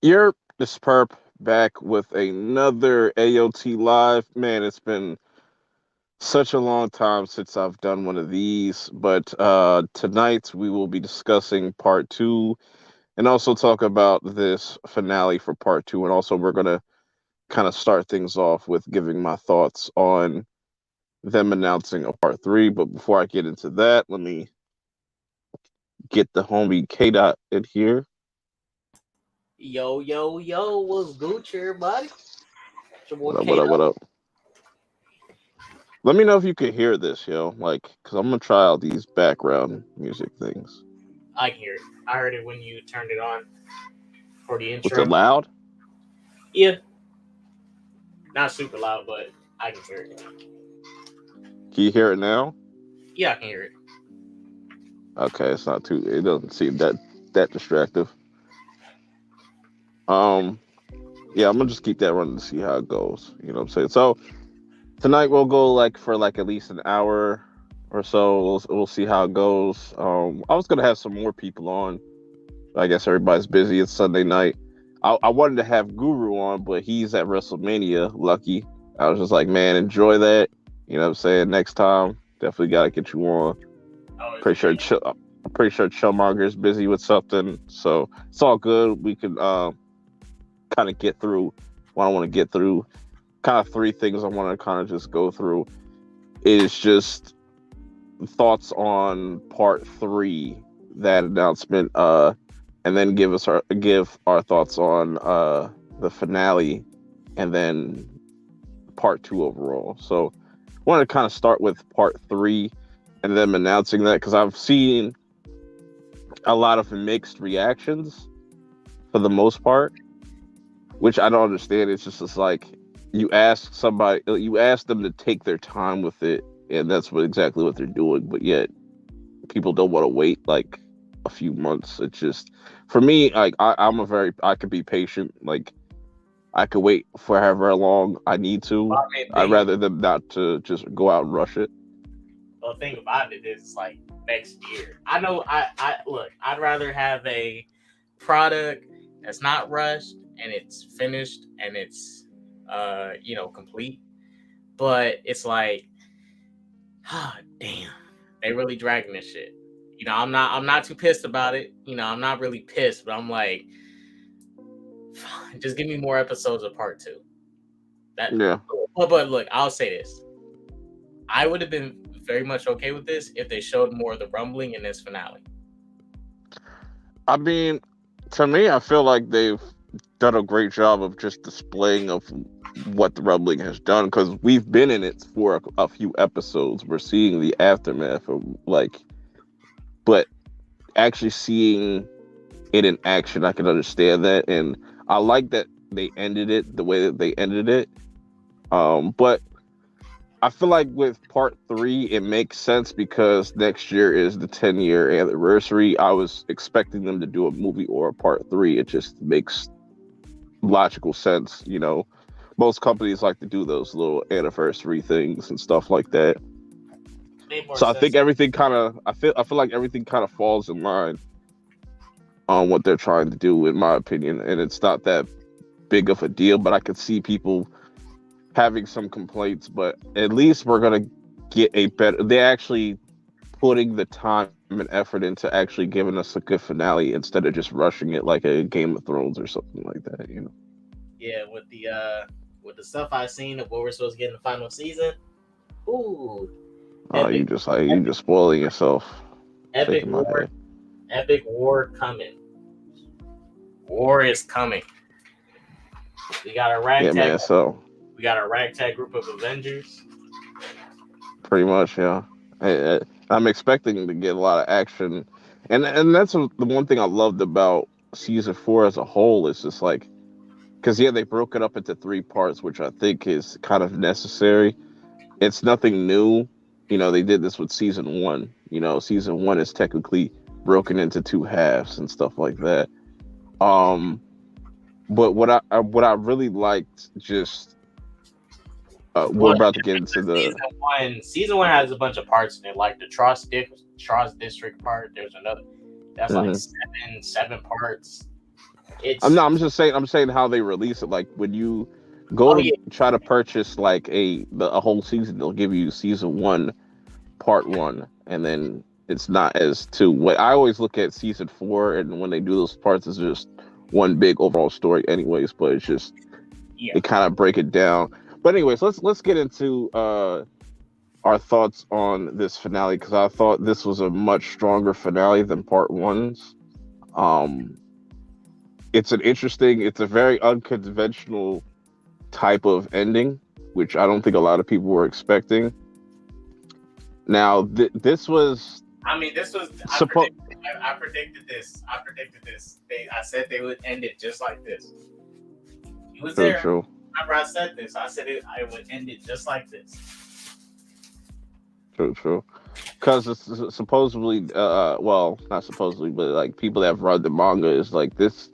You're this perp back with another AOT live. Man, it's been such a long time since I've done one of these, but tonight we will be discussing part two and also talk about this finale for part two. And also, we're going to kind of start things off with giving my thoughts on them announcing a part three. But before I get into that, let me get the homie K Dot in here. Yo, yo, yo, what's Gucci, everybody? It's your boy What up, what up, Kato. what up? Let me know if you can hear this, yo. Like, cause I'm gonna try out these background music things. I can hear it. I heard it when you turned it on for the Was it intro. loud? Yeah, not super loud, but I can hear it. Can you hear it now? Yeah, I can hear it. Okay, it's not too. It doesn't seem that distractive. Um, yeah, I'm gonna just keep that running to see how it goes. You know what I'm saying? So tonight we'll go like for like at least an hour or so. We'll see how it goes. I was gonna have some more people on. I guess everybody's busy. It's Sunday night. I wanted to have Guru on, but he's at WrestleMania. Lucky. I was just like, man, enjoy that. You know what I'm saying? Next time, definitely gotta get you on. Oh, is Pretty it sure me? I'm pretty sure Chillmonger's busy with something, so it's all good. We can kind of get through what I want to get through. Kind of three things I want to kind of just go through is just thoughts on part three, that announcement, and then give our thoughts on the finale, and then part two overall. So I want to kind of start with part three and them announcing that because I've seen a lot of mixed reactions for the most part, which I don't understand. It's like you ask them to take their time with it, and that's exactly what they're doing. But yet, people don't want to wait like a few months. It's just for me, like I could be patient. Like I could wait for however long I need Well, to. I mean, I'd rather them not to just go out and rush it. thing about it is like next year. I know. I look. I'd rather have a product that's not rushed and it's finished and it's complete. But it's like, ah, damn, they really dragging this shit. I'm not too pissed about it. I'm not really pissed, but I'm like, just give me more episodes of part two. That, Yeah, but look, I'll say this: I would have been very much okay with this if they showed more of the rumbling in this finale. I mean, to me, I feel like they've done a great job of just displaying of what the rumbling has done because we've been in it for a few episodes. We're seeing the aftermath of like, but actually seeing it in action, I can understand that, and I like that they ended it the way that they ended it. But I feel like with part three, it makes sense because next year is the 10-year anniversary. I was expecting them to do a movie or a part three. It just makes logical sense, you know. Most companies like to do those little anniversary things and stuff like that. Made more So I think sense. everything kind of, I feel like everything kind of falls in line on what they're trying to do, in my opinion, and it's not that big of a deal. But I could see people having some complaints, but at least we're gonna get a better. They're actually putting the time and effort into actually giving us a good finale instead of just rushing it like a Game of Thrones or something like that. You know, Yeah, with the stuff I've seen of what we're supposed to get in the final season. Ooh, epic, you epic, just spoiling yourself. epic Shaking my war, head. epic war coming. War is coming. We got a Yeah, ragtag. man. So We got a ragtag group of Avengers. pretty much, yeah. I'm expecting to get a lot of action, and that's the one thing I loved about season four as a whole is just like because yeah, they broke it up into three parts, which I think is kind of necessary. It's nothing new. You know, they did this with season one. You know, season one is technically broken into two halves and stuff like that. Um, but what I really liked just we're Well, about to get into the season one has a bunch of parts in it, like the Tross District part. There's another that's like mhm. seven parts. It's I'm saying how they release it. Like when you go oh to yeah, try to purchase like a whole season, they'll give you season one, part one, and then it's not as to what I always look at season four, and when they do those parts, it's just one big overall story, anyways. But it's just yeah. they kind of break it down. But anyways, let's get into our thoughts on this finale because I thought this was a much stronger finale than part one's. Um, it's a very unconventional type of ending, which I don't think a lot of people were expecting. Now, this was I mean, this was supposed. I predicted this. I predicted this. I said they would end it just like this. He was True, there. true, Remember, I said this. I said I would end it just like this. true. Because it's supposedly, well, not supposedly, but like people that have read the manga is like this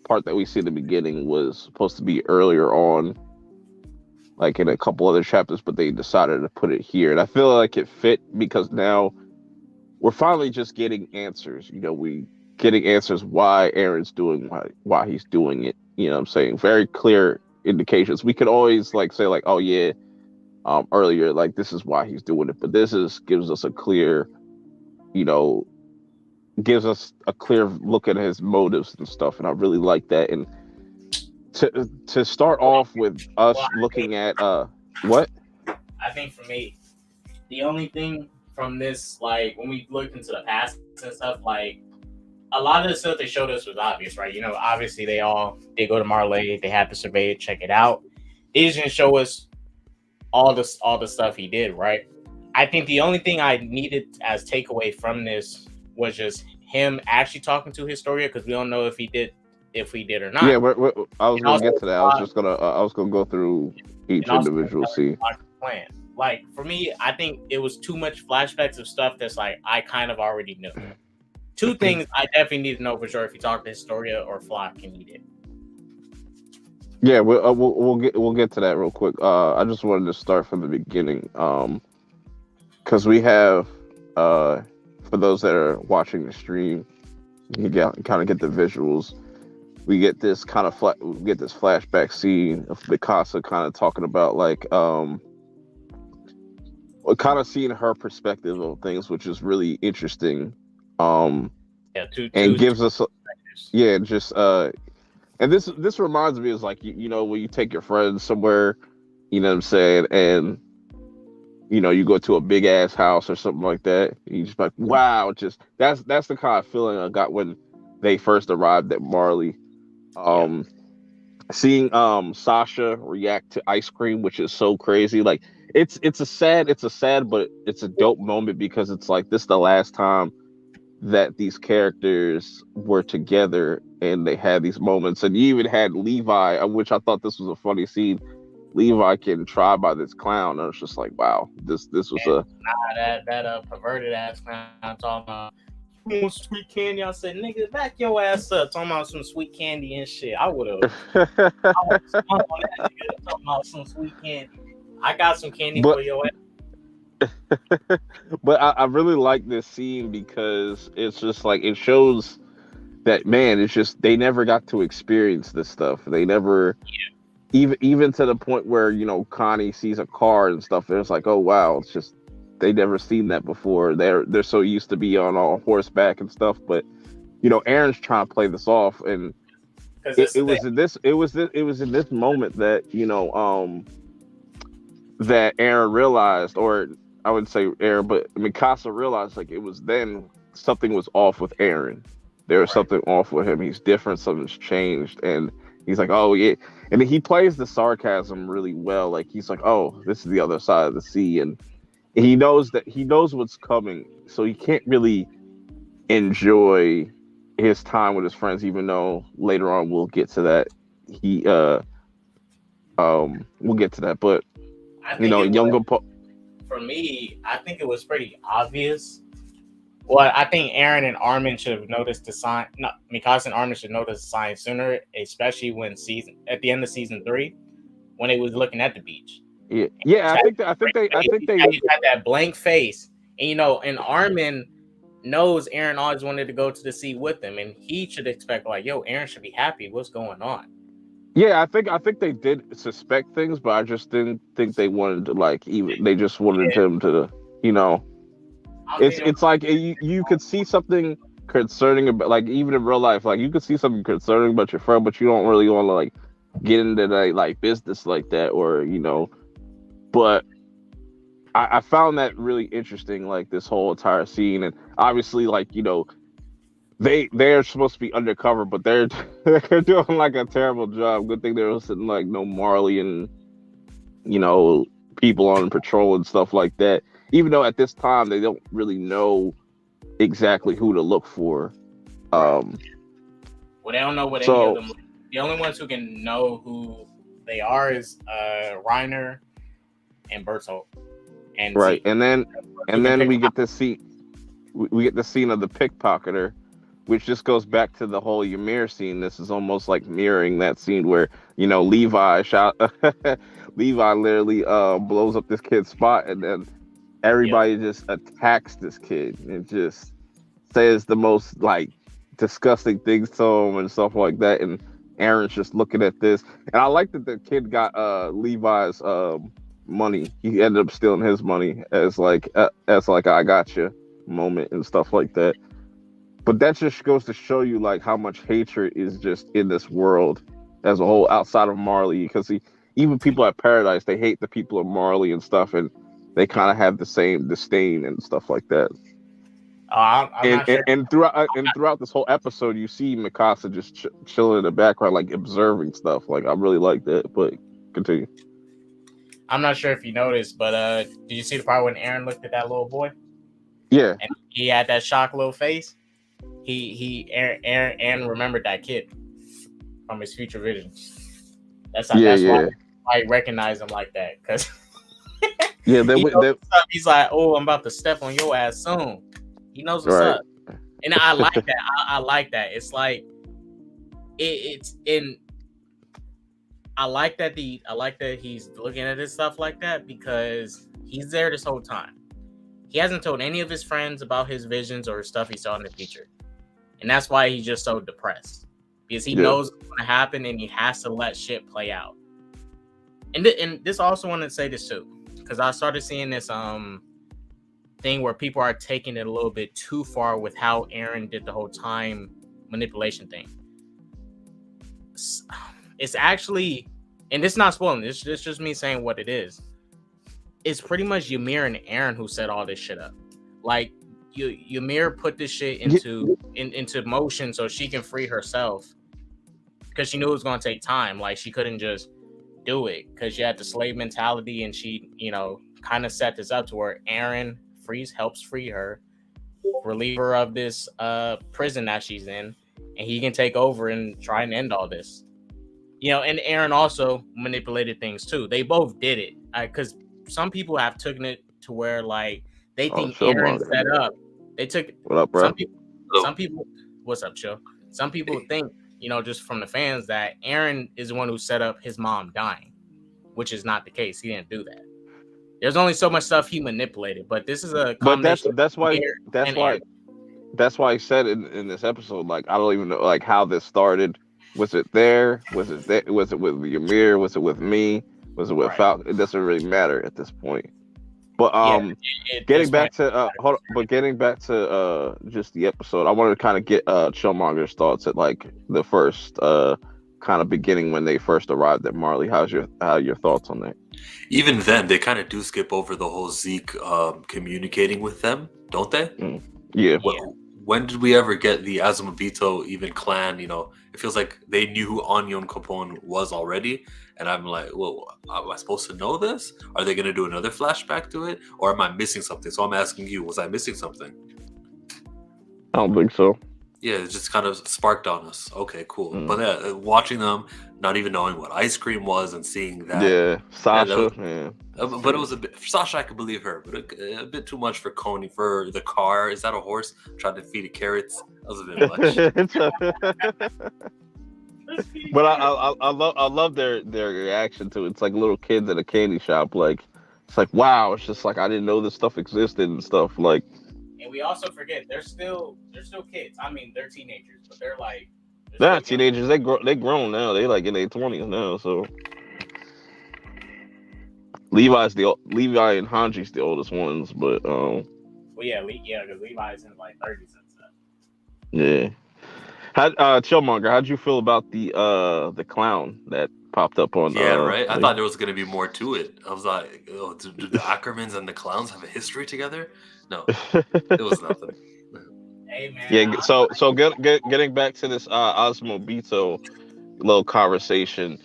part that we see in the beginning was supposed to be earlier on, like in a couple other chapters, but they decided to put it here, and I feel like it fit because now we're finally just getting answers. We getting answers why Aaron's doing why he's doing it. You know what I'm saying? Very clear indications. We could always like say like, oh yeah, earlier, like this is why he's doing it, but gives us a clear, you know, gives us a clear look at his motives and stuff, and I really like that. And to start off with Well, us looking at what? I think for me, the only thing from this, like when we looked into the past and stuff, like a lot of the stuff they showed us was obvious, right? Obviously they go to Marley, they have to survey it, check it out. They just didn't show us all the stuff he did, right? I think the only thing I needed as takeaway from this was just him actually talking to Historia because we don't know if he did or not. Yeah, I was gonna get to that. I was gonna go through each individual scene. Plan. Like for me, I think it was too much flashbacks of stuff that's like I kind of already knew. Two things I definitely need to know for sure if you talk to Historia or Flock and he did. Yeah, we'll get to that real quick. I just wanted to start from the beginning, because we have for those that are watching the stream, you kind of get the visuals. We get this kind of flashback scene of Mikasa kind of talking about like kind of seeing her perspective of things, which is really interesting. And gives us just and this reminds me is like when you take your friends somewhere, you know what I'm saying, and you go to a big ass house or something like that, and you just like, wow, just that's the kind of feeling I got when they first arrived at Marley. Seeing Sasha react to ice cream, which is so crazy. Like it's a sad, but it's a dope moment because it's like this is the last time that these characters were together and they had these moments. And you even had Levi, which I thought this was a funny scene. Levi getting tried by this clown. I was just like, wow, this was that perverted ass clown talking about you want sweet candy. I said, nigga, back your ass up talking about some sweet candy and shit. I would have spun on that nigga talking about some sweet candy. I got some candy for your ass. But I really like this scene because it's just like it shows that, man, it's just they never got to experience this stuff. They never even to the point where Connie sees a car and stuff. It's like, oh wow, it's just they never seen that before. They're so used to be on horseback and stuff. But Aaron's trying to play this off, and it was in this moment that that Aaron realized, or I wouldn't say Aaron, but Mikasa realized like it was then something was off with Aaron. There was something off with him. He's different. Something's changed, and he's like, oh yeah. And he plays the sarcasm really well. Like he's like, oh, this is the other side of the sea, and he knows what's coming, so he can't really enjoy his time with his friends. Even though later on we'll get to that. We'll get to that, but for me, I think it was pretty obvious. Well, I think Aaron and Armin should have noticed the sign. No, Mikasa and Armin should notice the sign sooner, especially when at the end of season 3, when they was looking at the beach. Yeah. I think they had that blank face, and and Armin knows Aaron always wanted to go to the sea with him, and he should expect like, yo, Aaron should be happy. What's going on? Yeah, I think they did suspect things, but I just didn't think they wanted to like even. They just wanted Yeah, him to, you know. I don't think It's like you could see something concerning about, like, even in real life, like you could see something concerning about your friend, but you don't really want to like get into that like business like that, or you know. But I found that really interesting, like this whole entire scene, and obviously, like, you know, they're supposed to be undercover, but they're they're doing like a terrible job. Good thing there wasn't like no Marley and, you know, people on patrol and stuff like that. Even though at this time they don't really know exactly who to look for. right. Well, they don't know what any So of them. The only ones who can know who they are is Reiner and Bertolt. And right, see, and then who can pick we them out. get to see we get the scene of the pickpocketer, which just goes back to the whole Ymir scene. This is almost like mirroring that scene where, you know, Levi shot Levi literally blows up this kid's spot, and then Yep. everybody just attacks this kid and just says the most like disgusting things to him and stuff like that. And Aaron's just looking at this, and I like that the kid got Levi's money. He ended up stealing his money as like I got you moment and stuff like that. But that just goes to show you like how much hatred is just in this world as a whole outside of Marley, because even people at Paradise, they hate the people of Marley and stuff, and they kind of have the same disdain and stuff like that. I'm not sure. And throughout this whole episode, you see Mikasa just chilling in the background, like observing stuff. Like I really like that. But continue. I'm not sure if you noticed, but did you see the part when Aaron looked at that little boy Yeah, and he had that shocked little face? Aaron remembered that kid from his future visions. That's why I recognize him like that, because yeah. he's like, oh, I'm about to step on your ass soon. He knows what's up, and I like that. I like that. It's like it's in. I like that he's looking at his stuff like that, because he's there this whole time. He hasn't told any of his friends about his visions or stuff he saw in the future. And that's why he's just so depressed, because he knows what's going to happen and he has to let shit play out. And this also wanted to say this too, because I started seeing this thing where people are taking it a little bit too far with how Aaron did the whole time manipulation thing. It's actually, and it's not spoiling, it's just me saying what it is. It's pretty much Ymir and Aaron who set all this shit up. Like, Ymir put this shit into motion so she can free herself, because she knew it was going to take time. Like, she couldn't just do it because she had the slave mentality, and she, you know, kind of set this up to where Aaron helps free her, relieve her of this prison that she's in, and he can take over and try and end all this. You know, and Aaron also manipulated things too. They both did it, because some people have taken it to where like they think Aaron set up. They took what up, bro? Some people. What's up, Chill? Some people think, you know, just from the fans, that Aaron is the one who set up his mom dying, which is not the case. He didn't do that. There's only so much stuff he manipulated, but this is a combination. But that's why I said in this episode, like, I don't even know like how this started. Was it there? Was it there? Was it with Ymir? Was it with me? Was it with Falco? It doesn't really matter at this point. But getting back to just the episode, I wanted to kind of get Chillmonger's thoughts at like the first kind of beginning when they first arrived at Marley. How your thoughts on that? Even then, they kind of do skip over the whole Zeke communicating with them, don't they? Yeah. When did we ever get the Azumabito even clan? You know, it feels like they knew who Onion Capone was already. And I'm like, well, am I supposed to know this? Are they going to do another flashback to it? Or am I missing something? So I'm asking you, was I missing something? I don't think so. Yeah, it just kind of sparked on us. Okay, cool. But yeah, watching them, not even knowing what ice cream was and seeing that. Yeah, Sasha. But it was a bit, for Sasha, I could believe her, but a bit too much for Coney. For the car, is that a horse? Trying to feed it carrots. That was a bit much. But I love their reaction to it. It's like little kids at a candy shop. Like, it's like, wow. It's just like, I didn't know this stuff existed and stuff. Like, And we also forget they're still kids. I mean, they're teenagers, but they're They're not still young. teenagers. They grown now. They like in their 20s now. So Levi and Hanji's the oldest ones, but Well, yeah, because Levi's in like 30s and stuff. yeah. How Chillmonger, how'd you feel about the clown that popped up on Yeah, right. I like, thought there was gonna be more to it. I was like, oh, do the Ackermans and the clowns have a history together? No, it was nothing. Hey man, yeah, so getting back to this Osmobito little conversation,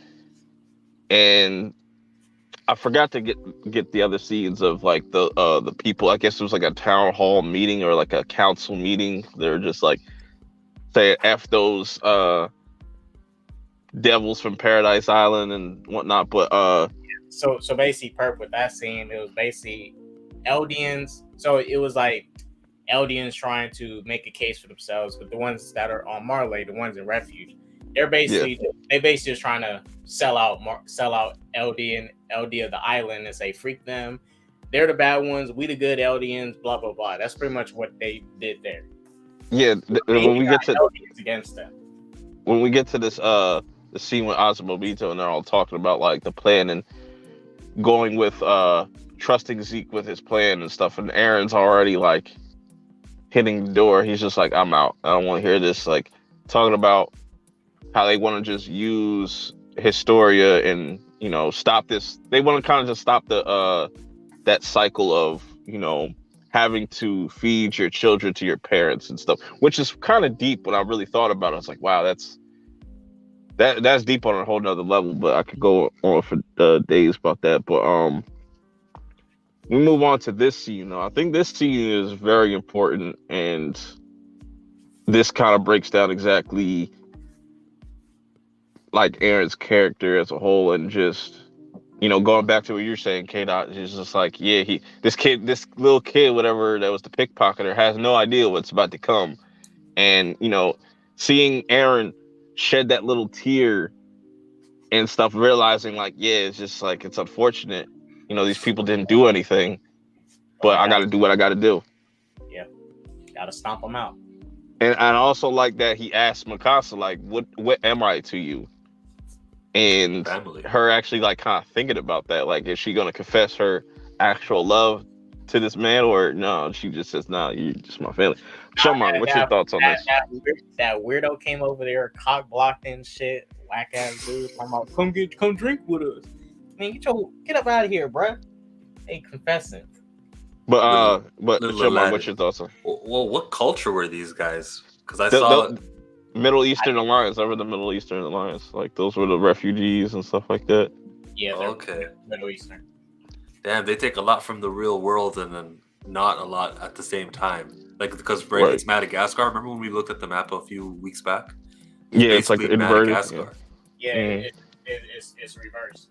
and I forgot to get the other scenes of like the people. I guess it was like a town hall meeting or like a council meeting. They're just like say F those devils from Paradise Island and whatnot. But so basically, perp with that scene, it was basically Eldians. So it was like Eldians trying to make a case for themselves, but the ones that are on Marley, the ones in refuge, they basically just trying to sell out LD of the island and say freak them. They're the bad ones. We the good Eldians. Blah blah blah. That's pretty much what they did there. Yeah, when we get to Eldians against them, when we get to this the scene with Osmobito and they're all talking about like the plan and going with trusting Zeke with his plan and stuff, and Aaron's already like hitting the door. He's just like, I'm out. I don't want to hear this. Like talking about how they want to just use Historia and stop this. They want to kind of just stop the that cycle of having to feed your children to your parents and stuff, which is kind of deep. When I really thought about it, I was like, wow, that's deep on a whole nother level. But I could go on for days about that. But we move on to this scene. I think this scene is very important, and this kind of breaks down exactly like Aaron's character as a whole, and just going back to what you're saying, K-Dot, is just like, yeah, this little kid, whatever, that was the pickpocketer, has no idea what's about to come. And, seeing Aaron shed that little tear and stuff, realizing like, yeah, it's just like, it's unfortunate. These people didn't do anything, but I got to do what I got to do. Yeah. Got to stomp them out. And I also like that he asked Mikasa, like, what am I to you? And Family. Her actually like kind of thinking about that, like, is she gonna confess her actual love to this man, or no? She just says, "No, you're just my family." Showman, what's your thoughts on this? That weirdo came over there, cock blocked and shit, whack ass dude, talking about come drink with us. Man, get up out of here, bro. Ain't confessing. But Showman, what's your thoughts on? Well, what culture were these guys? Because I saw. Middle Eastern Alliance. Over the Middle Eastern Alliance, like those were the refugees and stuff like that. Yeah, okay. Middle Eastern. Damn, they take a lot from the real world and then not a lot at the same time. Like because it's Madagascar. Remember when we looked at the map a few weeks back? It's like inverted. Madagascar. Yeah, it's reversed.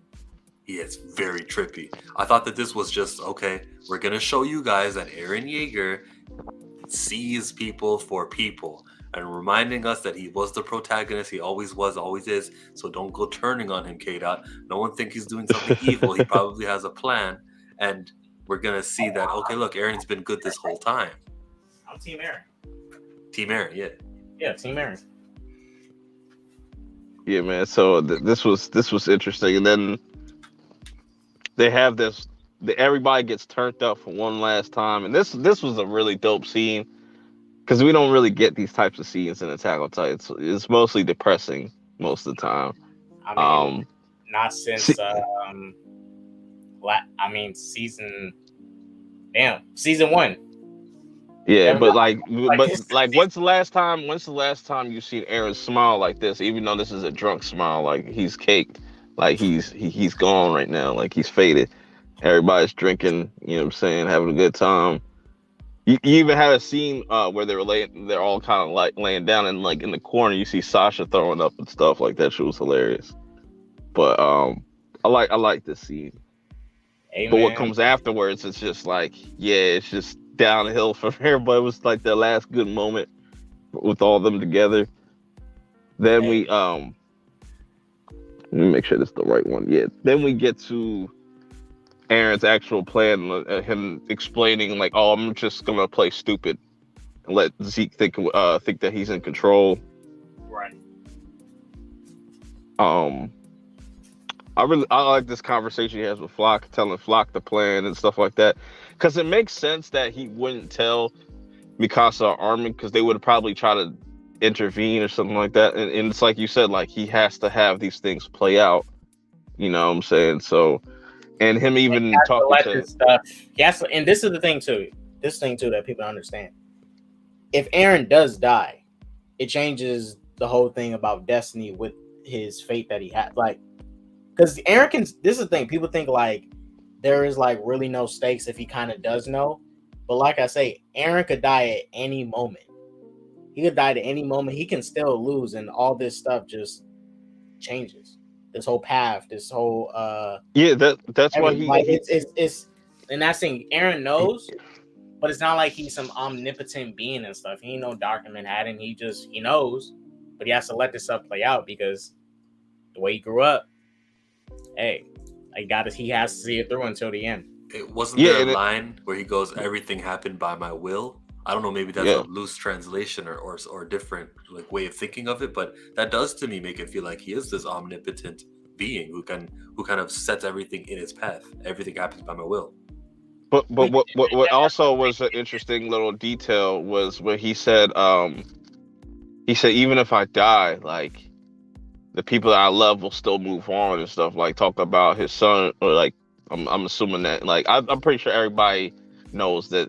Yeah, it's very trippy. I thought that this was just okay. We're gonna show you guys that Eren Yeager sees people for people. And reminding us that he was the protagonist, he always was, always is. So don't go turning on him, K-Dot. No one think he's doing something evil. He probably has a plan, and we're gonna see that. Okay, look, Eren's been good this whole time. I'm Team Eren. Team Eren, yeah. Yeah, Team Eren. Yeah, man. So this was interesting, and then they have this. Everybody gets turned up for one last time, and this was a really dope scene. Because we don't really get these types of scenes in Attack on Titan. It's mostly depressing most of the time. I mean, not since season 1. Yeah, but when's the last time you seen Eren smile like this? Even though this is a drunk smile, like he's caked, like he's gone right now, like he's faded. Everybody's drinking, you know what I'm saying, having a good time. You even had a scene where they're all kind of like laying down, and like in the corner you see Sasha throwing up and stuff like that. She was hilarious. But I like this scene. Amen. But what comes afterwards, it's just like, yeah, it's just downhill from here. But it was like the last good moment with all of them together. Then we let me make sure this is the right one. Yeah. Then we get to Aaron's actual plan, him explaining like, "Oh, I'm just gonna play stupid and let Zeke think that he's in control." Right. Um, I like this conversation he has with Flock, telling Flock the plan and stuff like that, because it makes sense that he wouldn't tell Mikasa or Armin, because they would probably try to intervene or something like that. And it's like you said, like he has to have these things play out. You know what I'm saying? So, and him even talking let to this stuff. Yes, and this is the thing too. This thing too that people understand. If Aaron does die, it changes the whole thing about destiny with his fate that he had. Like, because Aaron can. This is the thing. People think like there is like really no stakes if he kind of does know. But like I say, Aaron could die at any moment. He could die at any moment. He can still lose, and all this stuff just changes. This whole path, this whole yeah, that's why like it's and that's thing. Aaron knows, but it's not like he's some omnipotent being and stuff. He ain't no Dr. Manhattan. He knows, but he has to let this stuff play out because the way he grew up, hey, he has to see it through until the end. It wasn't there a line where he goes, "Everything happened by my will." I don't know, maybe that's a loose translation or different like way of thinking of it, but that does to me make it feel like he is this omnipotent being who kind of sets everything in its path. Everything happens by my will. But what also was an interesting little detail was where he said even if I die, like the people that I love will still move on and stuff, like talk about his son, or like I'm assuming that, like I'm pretty sure everybody knows that,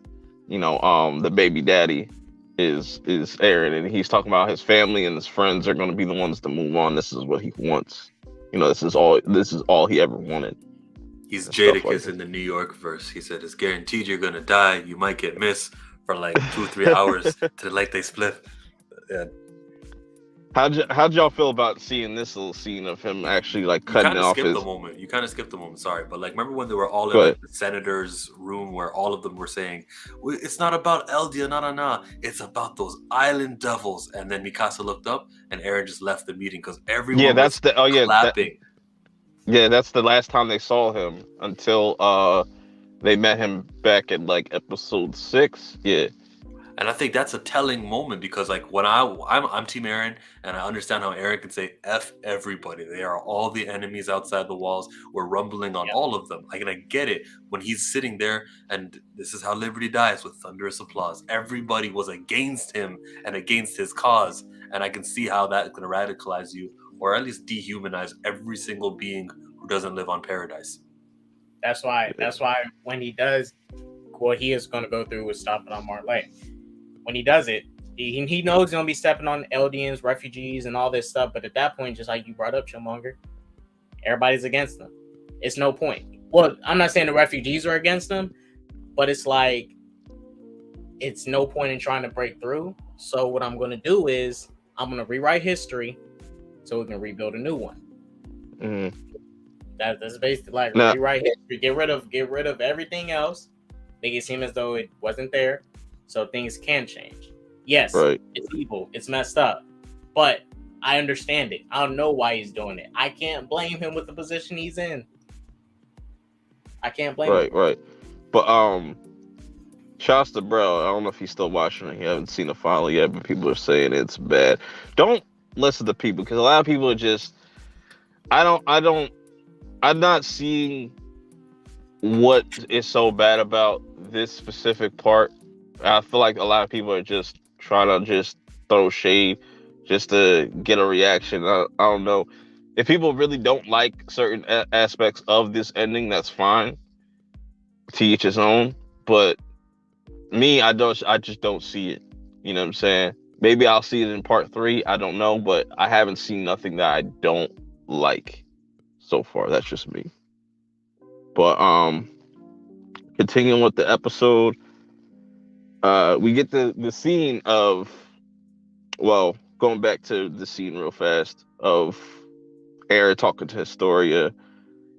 the baby daddy is Aaron, and he's talking about his family and his friends are going to be the ones to move on. This is what he wants. This is all he ever wanted. He's Jadakiss in the New York verse. He said, "It's guaranteed you're gonna die. You might get missed for like 2 or 3 hours to the light they split." Yeah. How'd y'all feel about seeing this little scene of him actually like cutting off his? You kind of skipped the moment. Sorry, but like remember when they were all in like, the senator's room where all of them were saying, "It's not about Eldia, nah. It's about those island devils." And then Mikasa looked up, and Aaron just left the meeting because everyone was clapping. That's the last time they saw him until they met him back in like episode 6. Yeah. And I think that's a telling moment because like when I'm Team Aaron, and I understand how Aaron can say F everybody. They are all the enemies outside the walls. We're rumbling on all of them. I get it when he's sitting there and this is how liberty dies with thunderous applause. Everybody was against him and against his cause. And I can see how that can radicalize you or at least dehumanize every single being who doesn't live on paradise. That's why when he does what he is going to go through with stopping on Marley. When he does it, he knows he's going to be stepping on Eldians, refugees, and all this stuff. But at that point, just like you brought up, Chillmonger, everybody's against them. It's no point. Well, I'm not saying the refugees are against them, but it's like, it's no point in trying to break through. So what I'm going to do is I'm going to rewrite history so we can rebuild a new one. Mm-hmm. That's basically like rewrite history. Get rid of everything else. Make it seem as though it wasn't there. So things can change. Yes, It's evil. It's messed up. But I understand it. I don't know why he's doing it. I can't blame him with the position he's in. I can't blame him. Right. But shouts to Bro. I don't know if he's still watching it. He haven't seen the final yet, but people are saying it's bad. Don't listen to people, because a lot of people are just I'm not seeing what is so bad about this specific part. I feel like a lot of people are just trying to just throw shade just to get a reaction. I don't know. If people really don't like certain aspects of this ending, that's fine. To each his own. But me, I just don't see it. You know what I'm saying? Maybe I'll see it in part 3. I don't know, but I haven't seen nothing that I don't like so far. That's just me. But continuing with the episode. We get the scene of, well, going back to the scene real fast of Aaron talking to Historia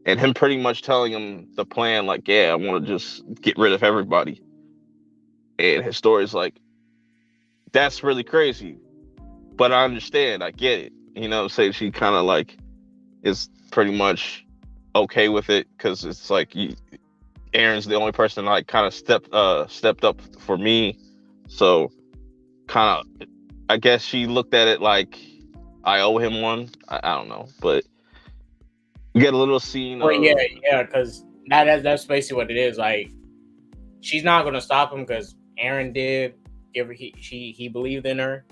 and him pretty much telling him the plan, like, yeah, I want to just get rid of everybody. And Historia's like, that's really crazy, but I understand, I get it. You know what I'm saying? She kind of like is pretty much okay with it, because it's like Aaron's the only person like kind of stepped up for me. So kind of, I guess she looked at it like I owe him one. I don't know, but we get a little scene Well, of yeah, because that's basically what it is. Like, she's not gonna stop him because Aaron did give her, he believed in her,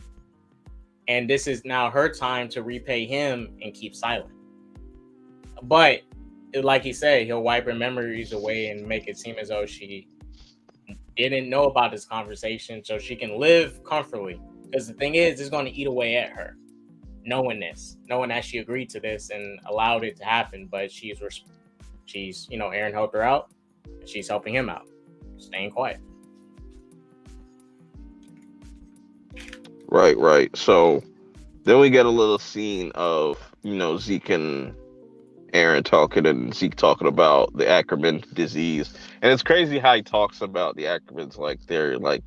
and this is now her time to repay him and keep silent. But like he said, he'll wipe her memories away and make it seem as though she didn't know about this conversation, so she can live comfortably. Because the thing is, it's going to eat away at her, knowing that she agreed to this and allowed it to happen. But she's Aaron helped her out, and she's helping him out, staying quiet. Right. So then we get a little scene of Zeke and Aaron talking, and Zeke talking about the Ackerman disease, and it's crazy how he talks about the Ackermans like they're like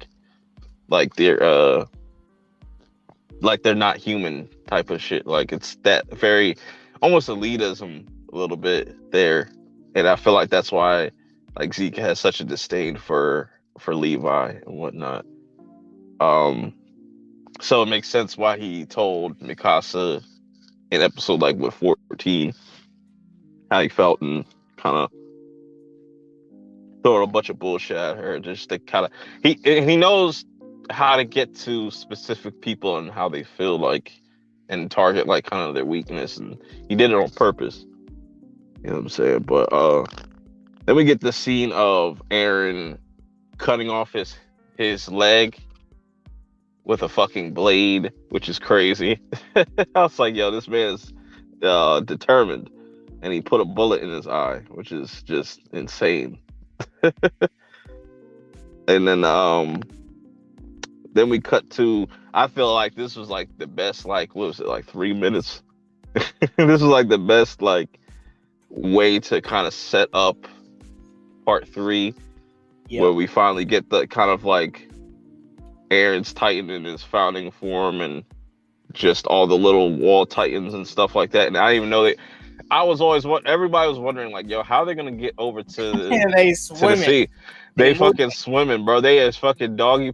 they're not human type of shit. Like it's that very almost elitism a little bit there, and I feel like that's why like Zeke has such a disdain for Levi and whatnot. So it makes sense why he told Mikasa in episode 14 how he felt, and kind of throwing a bunch of bullshit at her, just to kind of he knows how to get to specific people and how they feel like, and target like kind of their weakness, and he did it on purpose. You know what I'm saying? But then we get the scene of Aaron cutting off his leg with a fucking blade, which is crazy. I was like, yo, this man's determined. And he put a bullet in his eye, which is just insane. And then we cut to, I feel like this was like the best, like, what was it, like 3 minutes? This was like the best like way to kind of set up part 3, where we finally get the kind of like Aaron's Titan in his founding form, and just all the little wall Titans and stuff like that. And I didn't even know that. Everybody was wondering, like, yo, how are they gonna get over to the sea? They fucking swimming, bro. They as fucking doggy.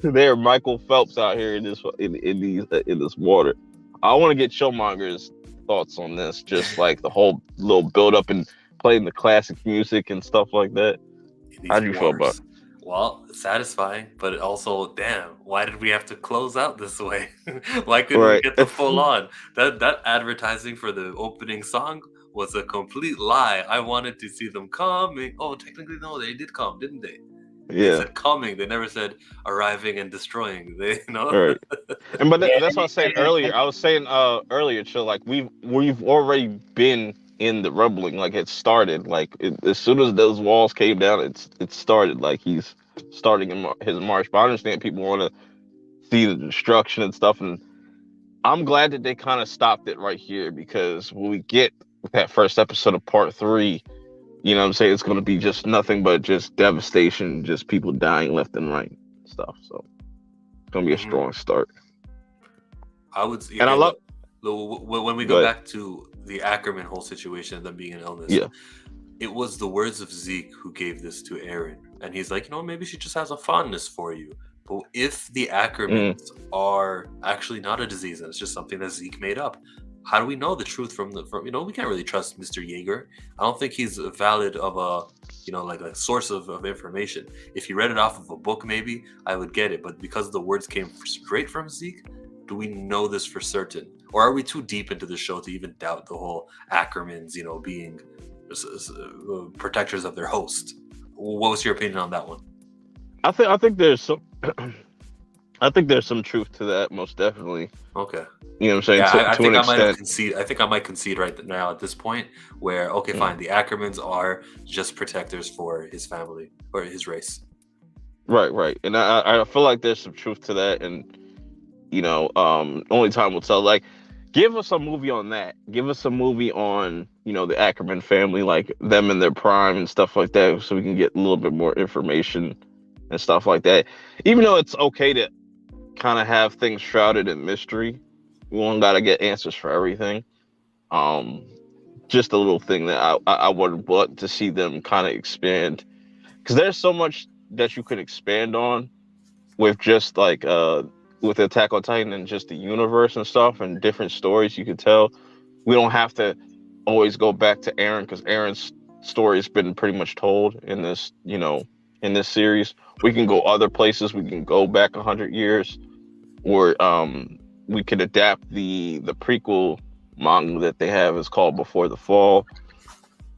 They're Michael Phelps out here in this water. I want to get Showmonger's thoughts on this, just like the whole little build up and playing the classic music and stuff like that. How do you feel about it? Well, satisfying, but also, damn, why did we have to close out this way? Why couldn't we get the full on? That advertising for the opening song was a complete lie. I wanted to see them coming. Oh, technically, no, they did come, didn't they? Yeah. They said coming. They never said arriving and destroying. Right. And but that's what I was saying earlier. I was saying earlier, Chill, like we've already been in the rumbling, like it started, like as soon as those walls came down, it started, like he's starting his march. But I understand people want to see the destruction and stuff, and I'm glad that they kind of stopped it right here, because when we get that first episode of part 3, you know what I'm saying, it's going to be just nothing but just devastation, just people dying left and right and stuff. So it's going to be a strong start. I would, and I love when we go back to the Ackerman whole situation and them being an illness. Yeah, it was the words of Zeke who gave this to Aaron, and he's like, maybe she just has a fondness for you. But if the Ackermans are actually not a disease and it's just something that Zeke made up, how do we know the truth from we can't really trust Mr. Yeager. I don't think he's valid of a source of information. If he read it off of a book, maybe I would get it. But because the words came straight from Zeke, do we know this for certain? Or are we too deep into the show to even doubt the whole Ackermans, being protectors of their host? What was your opinion on that one? I think there's some I think there's some truth to that, most definitely. Okay. You know what I'm saying? Yeah, I think I might concede. I think I might concede right now at this point, where fine, the Ackermans are just protectors for his family or his race. Right, and I feel like there's some truth to that, and only time will tell. Like, give us a movie on that. Give us a movie on the Ackerman family, like them in their prime and stuff like that, so we can get a little bit more information and stuff like that. Even though it's okay to kind of have things shrouded in mystery, we don't gotta get answers for everything. just a little thing that I would want to see them kind of expand, because there's so much that you could expand on with just like with Attack on Titan and just the universe and stuff and different stories you could tell. We don't have to always go back to Aaron, because Aaron's story has been pretty much told in this, in this series. We can go other places. We can go back 100 years, or we could adapt the prequel manga that they have. Is called Before the Fall.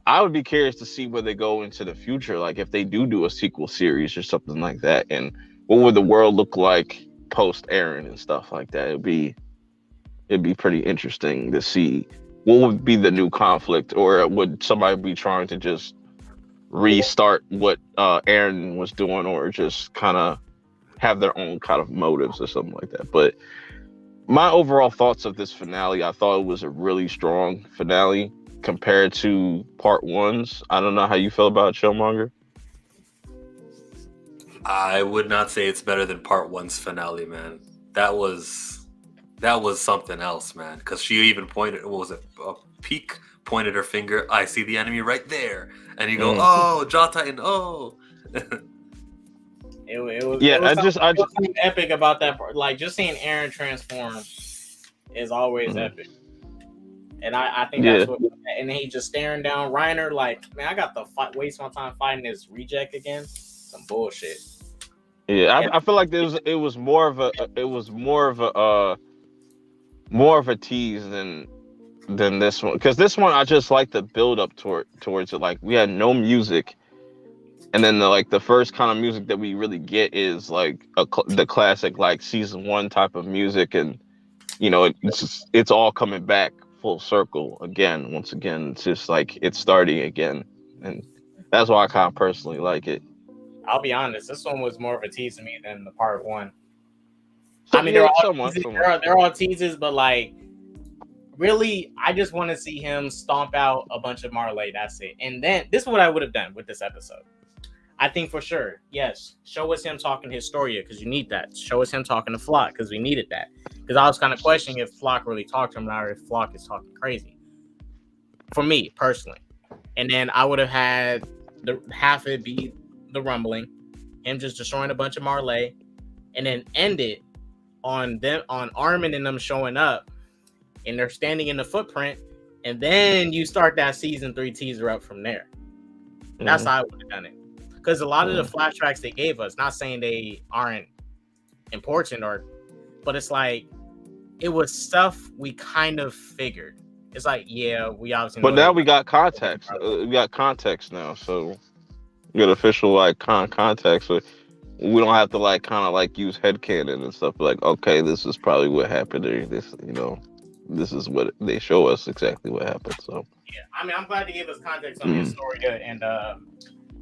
I would be curious to see where they go into the future, like if they do a sequel series or something like that, and what would the world look like post Aaron and stuff like that. It'd be pretty interesting to see what would be the new conflict, or would somebody be trying to just restart what Aaron was doing, or just kind of have their own kind of motives or something like that. But my overall thoughts of this finale, I thought it was a really strong finale compared to part ones. I don't know how you feel about it, Showmonger. I would not say it's better than part one's finale, man. That was something else, man. Because she even pointed, what was it? A peak, pointed her finger. I see the enemy right there, and you go, "Oh, Jaw Titan, oh." It was something epic about that part. Like just seeing Aaron transform is always epic, and I think that's what. And then he just staring down Reiner, like, man, I got to waste my time fighting this reject again. Some bullshit. Yeah, I feel like it was more of a tease than this one, because this one I just like the build up towards it. Like we had no music. And then the first kind of music that we really get is like the classic like season 1 type of music, and it's all coming back full circle again. Once again, it's just like it's starting again, and that's why I kind of personally like it. I'll be honest, this one was more of a tease to me than the part one. So, I mean, they're all teases, but like really, I just want to see him stomp out a bunch of Marley. That's it. And then this is what I would have done with this episode. I think for sure, yes, show us him talking to Historia, because you need that. Show us him talking to Flock, because we needed that. Because I was kind of questioning if Flock really talked to him or if Flock is talking crazy. For me, personally. And then I would have had half it be the rumbling, him just destroying a bunch of Marley, and then end it on Armin and them showing up, and they're standing in the footprint, and then you start that season 3 teaser up from there. That's how I would have done it. Because a lot of the flashbacks they gave us, not saying they aren't important, but it's like it was stuff we kind of figured. It's like, yeah, we obviously. But now we got context. We got context now, so we got official like context. So we don't have to like kind of like use headcanon and stuff. Like, okay, this is probably what happened, or this, this is what they show us exactly what happened. So yeah, I mean, I'm glad they gave us context on the Historia and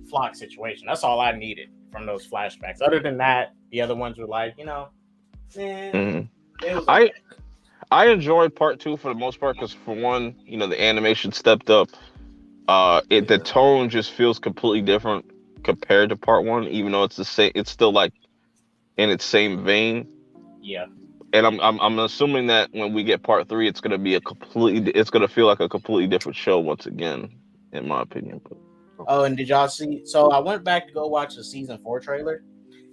Flock situation. That's all I needed from those flashbacks. Other than that, the other ones were like, I enjoyed part 2 for the most part, because for one, the animation stepped up. The tone just feels completely different compared to part 1, even though it's the same. It's still like in its same vein. Yeah. And I'm assuming that when we get part 3, it's gonna feel like a completely different show once again, in my opinion. But, oh, and did y'all see? So I went back to go watch the season 4 trailer.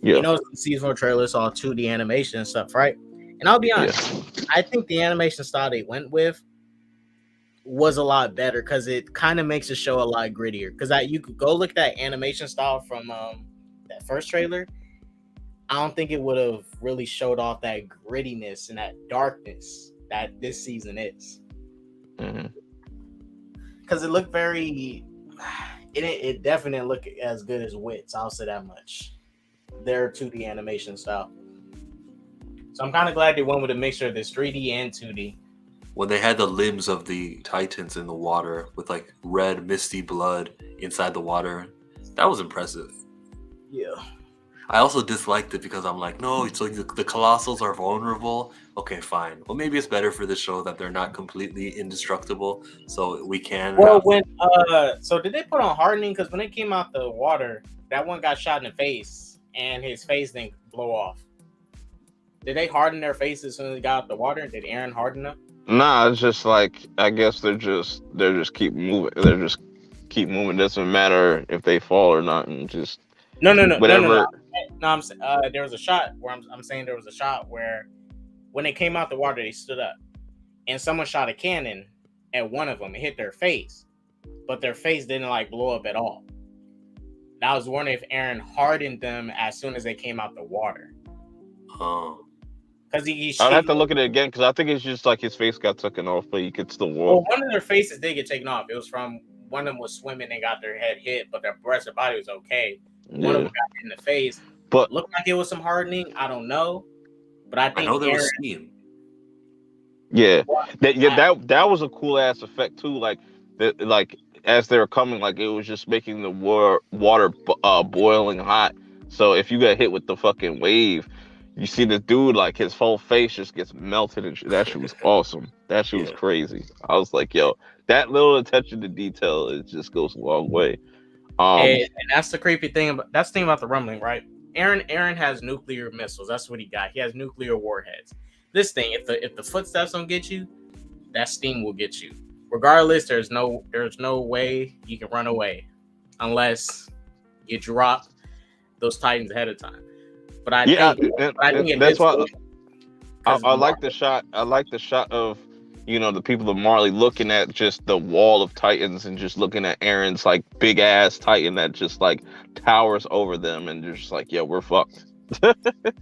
Yeah. The season 4 trailer saw 2D animation and stuff, right? And I'll be honest, I think the animation style they went with was a lot better, because it kind of makes the show a lot grittier. Because you could go look at that animation style from that first trailer. I don't think it would have really showed off that grittiness and that darkness that this season is. Because it looked very... It definitely looked as good as Wits, I'll say that much. Their 2D animation style. So I'm kind of glad they went with a mixture of this 3D and 2D. When they had the limbs of the Titans in the water with like red misty blood inside the water, that was impressive. Yeah. I also disliked it because I'm like, no, it's like the Colossals are vulnerable. Okay, fine. Well, maybe it's better for the show that they're not completely indestructible, so we can. Well, so did they put on hardening? Because when they came out the water, that one got shot in the face, and his face didn't blow off. Did they harden their faces as soon as they got out the water? Did Aaron harden them? Nah, it's just like I guess they're just keep moving. They're just keep moving. Doesn't matter if they fall or not, and just No. whatever. No, there was a shot where I'm saying there was a shot where when they came out the water, they stood up, and someone shot a cannon at one of them. It hit their face, but their face didn't like blow up at all. And I was wondering if Aaron hardened them as soon as they came out the water, Oh, because I'd have to look at it again because I think it's just like his face got taken off, but he could still well, walk. one of their faces did get taken off. It was from one of them was swimming and got their head hit, but their rest of their body was okay. One of Yeah, them got hit in the face. but Looked like it was some hardening. I don't know, but I I know think there Aaron. was steam. yeah, I, that was a cool ass effect too. Like as they were coming, like it was just making the water boiling hot. So if you got hit with the fucking wave, you see the dude like his whole face just gets melted and shit. That shit was awesome. That shit was Yeah. crazy. I was like, yo, that little attention to detail it just goes a long way. and that's the creepy thing. That's the thing about the rumbling, right? Aaron has nuclear missiles. That's what he got. He has nuclear warheads. This thing, if the footsteps don't get you, that steam will get you. Regardless, there's no way you can run away unless you drop those titans ahead of time. But I Yeah, think at that's this why point, I like the shot. I like the shot of the people of Marley looking at just the wall of Titans and just looking at Aaron's like big ass Titan that just like towers over them and they're just like, yo, we're fucked.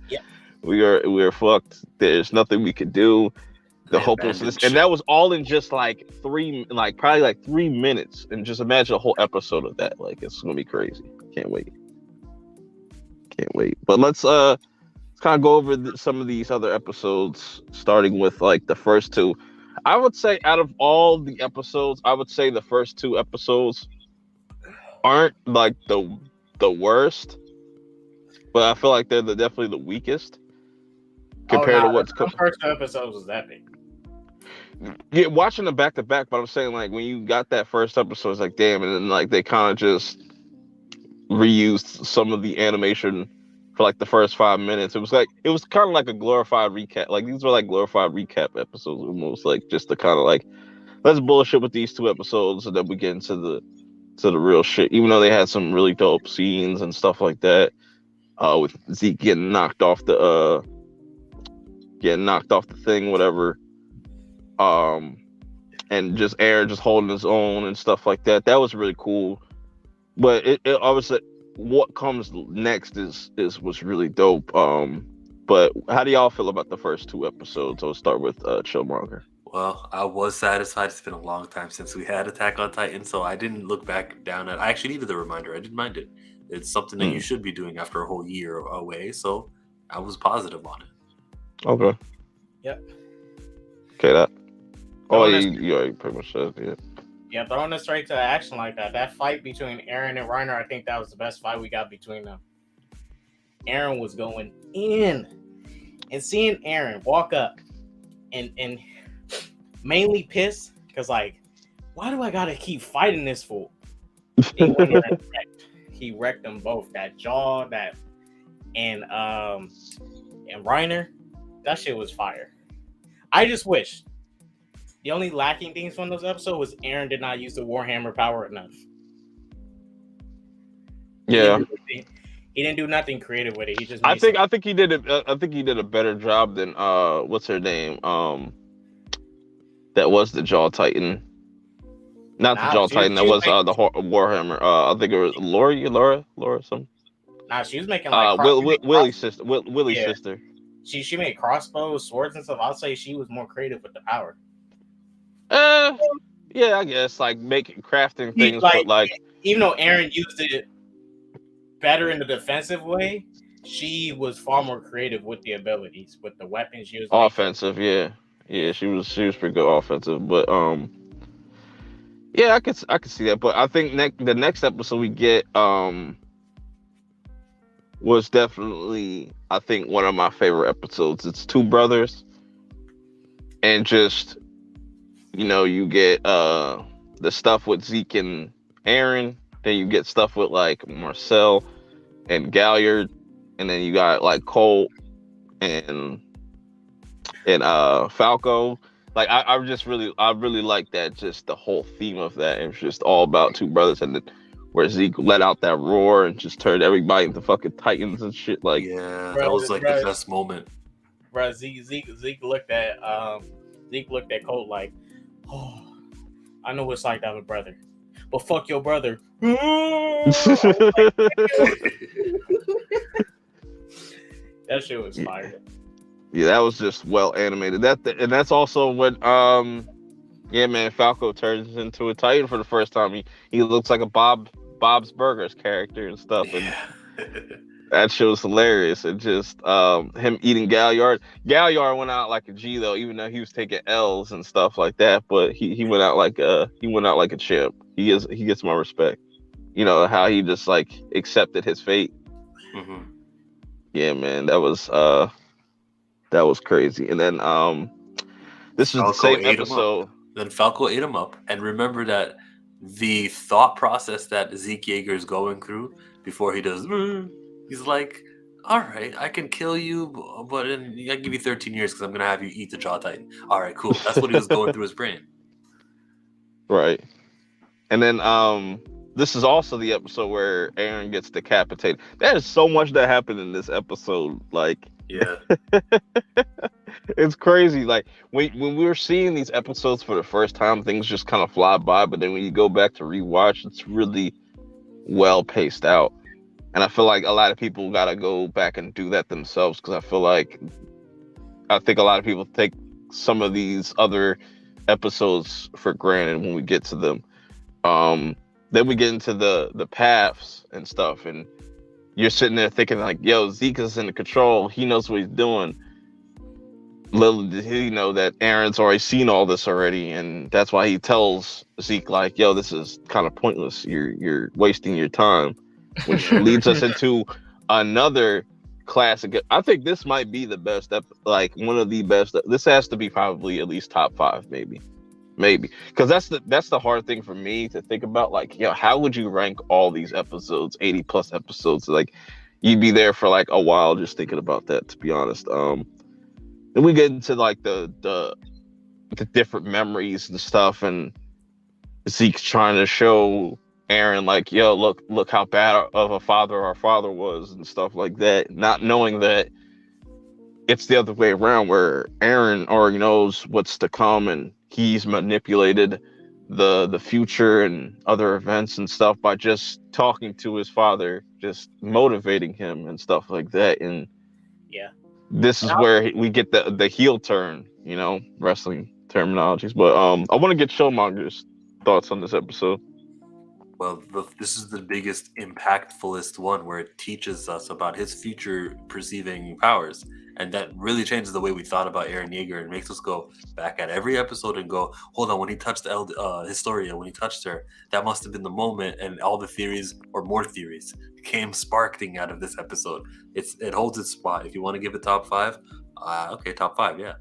yeah, We are fucked. There's nothing we could do. The They hopelessness, abandoned and ship. that was all in just like probably like 3 minutes, and just imagine a whole episode of that. Like it's gonna be crazy. Can't wait. Can't wait. But let's kind of go over some of these other episodes, starting with like the first two. I would say out of all the episodes, I would say the first two episodes aren't like the worst, but I feel like they're definitely the weakest oh compared no, to what's the first two episodes was epic. yeah, watching them back to back. But I'm saying like when you got that first episode, it's like damn, and then like they kind of just reused some of the animation for like the first 5 minutes. It was kind of like a glorified recap. Like these were like glorified recap episodes, almost like just to kind of like let's bullshit with these two episodes, and then we get into the real shit. Even though they had some really dope scenes and stuff like that, with Zeke getting knocked off the thing, whatever. Um, and just Aaron just holding his own and stuff like that. That was really cool. But it obviously what comes next is was really dope. But how do y'all feel about the first two episodes? I'll start with Chillmonger. Well, I was satisfied. It's been a long time since we had Attack on Titan, so I didn't look back down at. I actually needed the reminder. I didn't mind it. It's something that you should be doing after a whole year away. So I was positive on it. Okay. Yep. Okay, that. Oh, Throwing us- you already pretty much said yeah. Yeah, throwing us straight to action like that. That fight between Aaron and Reiner, I think that was the best fight we got between them. Aaron was going in, and seeing Aaron walk up and mainly pissed because like, why do I gotta keep fighting this fool? He wrecked them both. That jaw, and Reiner, that shit was fire. I just wish the only lacking things from those episodes was Aaron did not use the Warhammer power enough. Yeah. He didn't do nothing creative with it. He just I think he did a better job than what's her name? That was the Jaw Titan. Not the Jaw Titan, that was the Warhammer. I think it was Laura something. Nah, she was making like Willie's sister. Willie's sister. She made crossbows, swords, and stuff. I'll say she was more creative with the power. Yeah, I guess like crafting things, but like even though Aaron used it better in the defensive way, she was far more creative with the abilities, with the weapons she was offensive. Making. Yeah, she was pretty good offensive, but yeah, I could see that. But I think the next episode we get was definitely I think one of my favorite episodes. It's two brothers, and just you get the stuff with Zeke and Aaron, then you get stuff with like Marcel and Galliard, and then you got like Colt and Falco, Like I really like that. Just the whole theme of that. It was just all about two brothers, and then where Zeke let out that roar and just turned everybody into fucking titans and shit. Like, Yeah, that Bro, was like the bro, best moment. bro. Zeke looked at Colt like, oh, I know what it's like to have a brother, but fuck your brother. That shit was fire. yeah, that was just well animated. And that's also when yeah, man, Falco turns into a Titan for the first time. He looks like a Bob's Burgers character and stuff, and Yeah. that shit was hilarious. And just him eating Gaillard. Gaillard went out like a G though, even though he was taking L's and stuff like that. But he went out like a champ. He gets my respect. You know how he just like accepted his fate. Hmm. Yeah, man, that was crazy. And then this was the Falco same ate him up. episode. Then Falco ate him up. And remember that the thought process that Zeke Yeager is going through before he does, he's like, all right, I can kill you, but I give you 13 years because I'm going to have you eat the Jaw Titan. All right, cool. That's what he was going through his brain. Right. And then this is also the episode where Aaron gets decapitated. There's so much that happened in this episode. Like, Yeah. it's crazy. Like when we were seeing these episodes for the first time, things just kind of fly by. But then when you go back to rewatch, it's really well paced out. And I feel like a lot of people gotta go back and do that themselves because I think a lot of people take some of these other episodes for granted when we get to them. Then we get into the paths and stuff, and you're sitting there thinking like, yo, Zeke is in control. He knows what he's doing. Little did he know that Aaron's already seen all this already, and that's why he tells Zeke like, yo, this is kind of pointless. You're wasting your time, which leads us into another classic. I think this might be the best, like one of the best. This has to be probably at least top 5, maybe, because that's the hard thing for me to think about. Like, how would you rank all these episodes, 80 plus episodes? Like, you'd be there for like a while just thinking about that, to be honest. Then we get into like the different memories and stuff, and Zeke's trying to show Aaron like, yo, look how bad of a father our father was and stuff like that, not knowing that it's the other way around, where Aaron already knows what's to come, and he's manipulated the future and other events and stuff by just talking to his father, just motivating him and stuff like that. And Yeah. this is where we get the heel turn, wrestling terminologies. But I want to get Showmonger's thoughts on this episode. Well, this is the biggest, impactfulest one where it teaches us about his future perceiving powers. And that really changes the way we thought about Aaron Yeager and makes us go back at every episode and go, hold on, when he touched Historia, when he touched her, that must have been the moment. And all the theories, or more theories, came sparking out of this episode. It holds its spot. If you want to give it top 5, okay, top 5, yeah.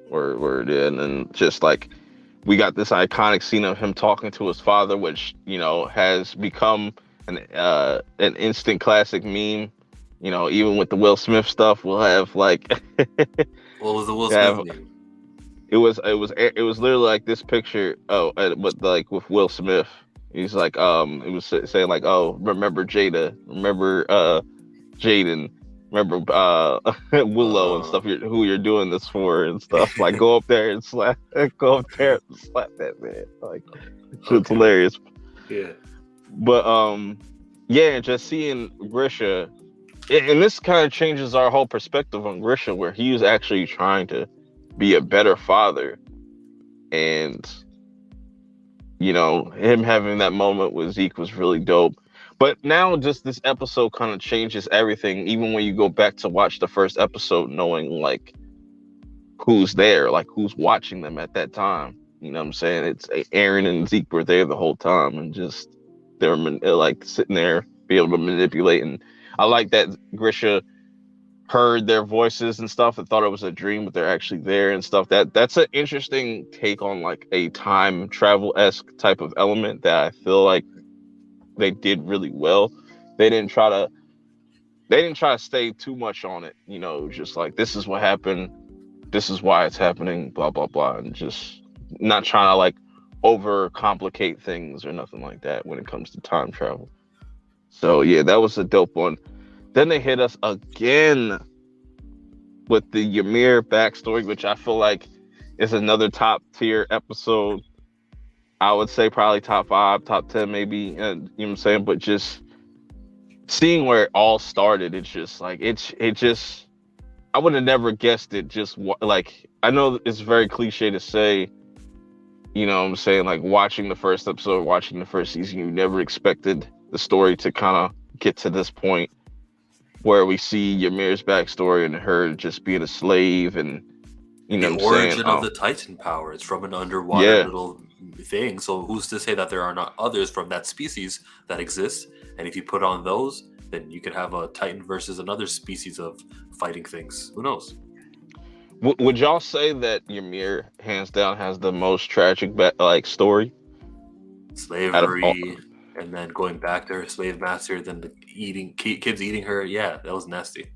Word, yeah. And then just like, we got this iconic scene of him talking to his father, which, has become an instant classic meme. Even with the Will Smith stuff, we'll have like What was the Will Smith meme? It was literally like this picture. But like with Will Smith, he's like, it was saying like, oh, remember Jada, remember Jaden, remember Willow and stuff. Who you're doing this for and stuff. Like, go up there and slap that man. Like, it's hilarious. Yeah. But yeah, just seeing Grisha. And this kind of changes our whole perspective on Grisha, where he was actually trying to be a better father. And, him having that moment with Zeke was really dope. But now just this episode kind of changes everything, even when you go back to watch the first episode, knowing like who's there, like who's watching them at that time. You know what I'm saying? It's Aaron and Zeke were there the whole time, and just they're like sitting there, be able to manipulate. And I like that Grisha heard their voices and stuff and thought it was a dream, but they're actually there and stuff. That's an interesting take on like a time travel-esque type of element that I feel like they did really well. They didn't try to stay too much on it, just like, this is what happened. this is why it's happening, blah blah blah, and just not trying to like over complicate things or nothing like that when it comes to time travel. So yeah, that was a dope one. Then they hit us again with the Ymir backstory, which I feel like is another top tier episode. I would say probably top 5, top 10, maybe. And you know what I'm saying? But just seeing where it all started, it's just like it just I would have never guessed it. Just like I know it's very cliche to say, you know what I'm saying, like watching the first episode, watching the first season, you never expected the story to kind of get to this point where we see Ymir's backstory and her just being a slave and you know The what I'm saying? origin of the Titan power. It's from an underwater Yeah. little thing. So who's to say that there are not others from that species that exist? And if you put on those, then you could have a Titan versus another species of fighting things. Who knows? Would y'all say that Ymir hands down has the most tragic like story out of all? Slavery, and then going back to her slave master, then the kids eating her. Yeah, that was nasty.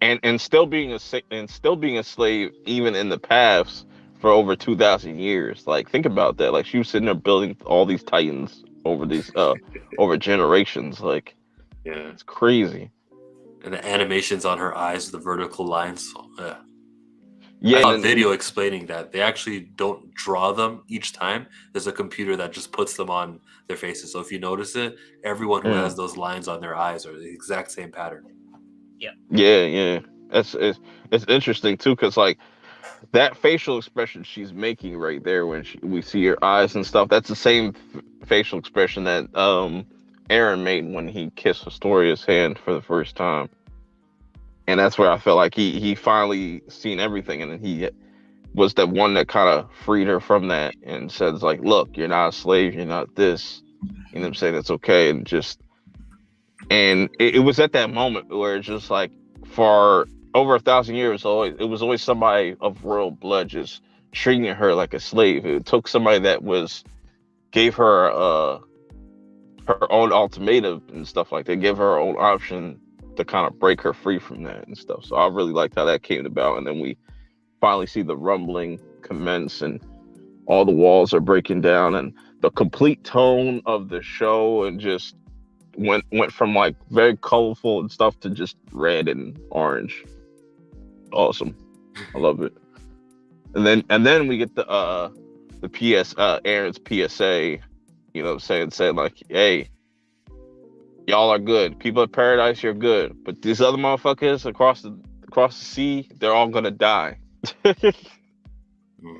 And still being a slave even in the past for over 2,000 years. Like think about that. Like she was sitting there building all these titans over these over generations. Like Yeah, it's crazy. and the animations on her eyes, the vertical lines. I Yeah, saw a and video explaining that they actually don't draw them each time. There's a computer that just puts them on their faces. So if you notice it, everyone who has those lines on their eyes are the exact same pattern. yeah. It's interesting too, because like that facial expression she's making right there when we see her eyes and stuff. That's the same facial expression that Aaron made when he kissed Astoria's hand for the first time. And that's where I felt like he finally seen everything, and then he was the one that kind of freed her from that and says like, look, you're not a slave, you're not this, you know what I'm saying, it's okay. And it was at that moment where it's just like for over 1,000 years it was always somebody of royal blood just treating her like a slave. It took somebody that gave her her own ultimatum and stuff like that, gave her own option to kind of break her free from that and stuff. So I really liked how that came about. And then we finally see the rumbling commence and all the walls are breaking down, and the complete tone of the show and just went from like very colorful and stuff to just red and orange. Awesome. I love it. And then we get the Aaron's PSA, you know what I'm saying like, hey, y'all are good. People of paradise, you're good. But these other motherfuckers across the sea, they're all gonna die.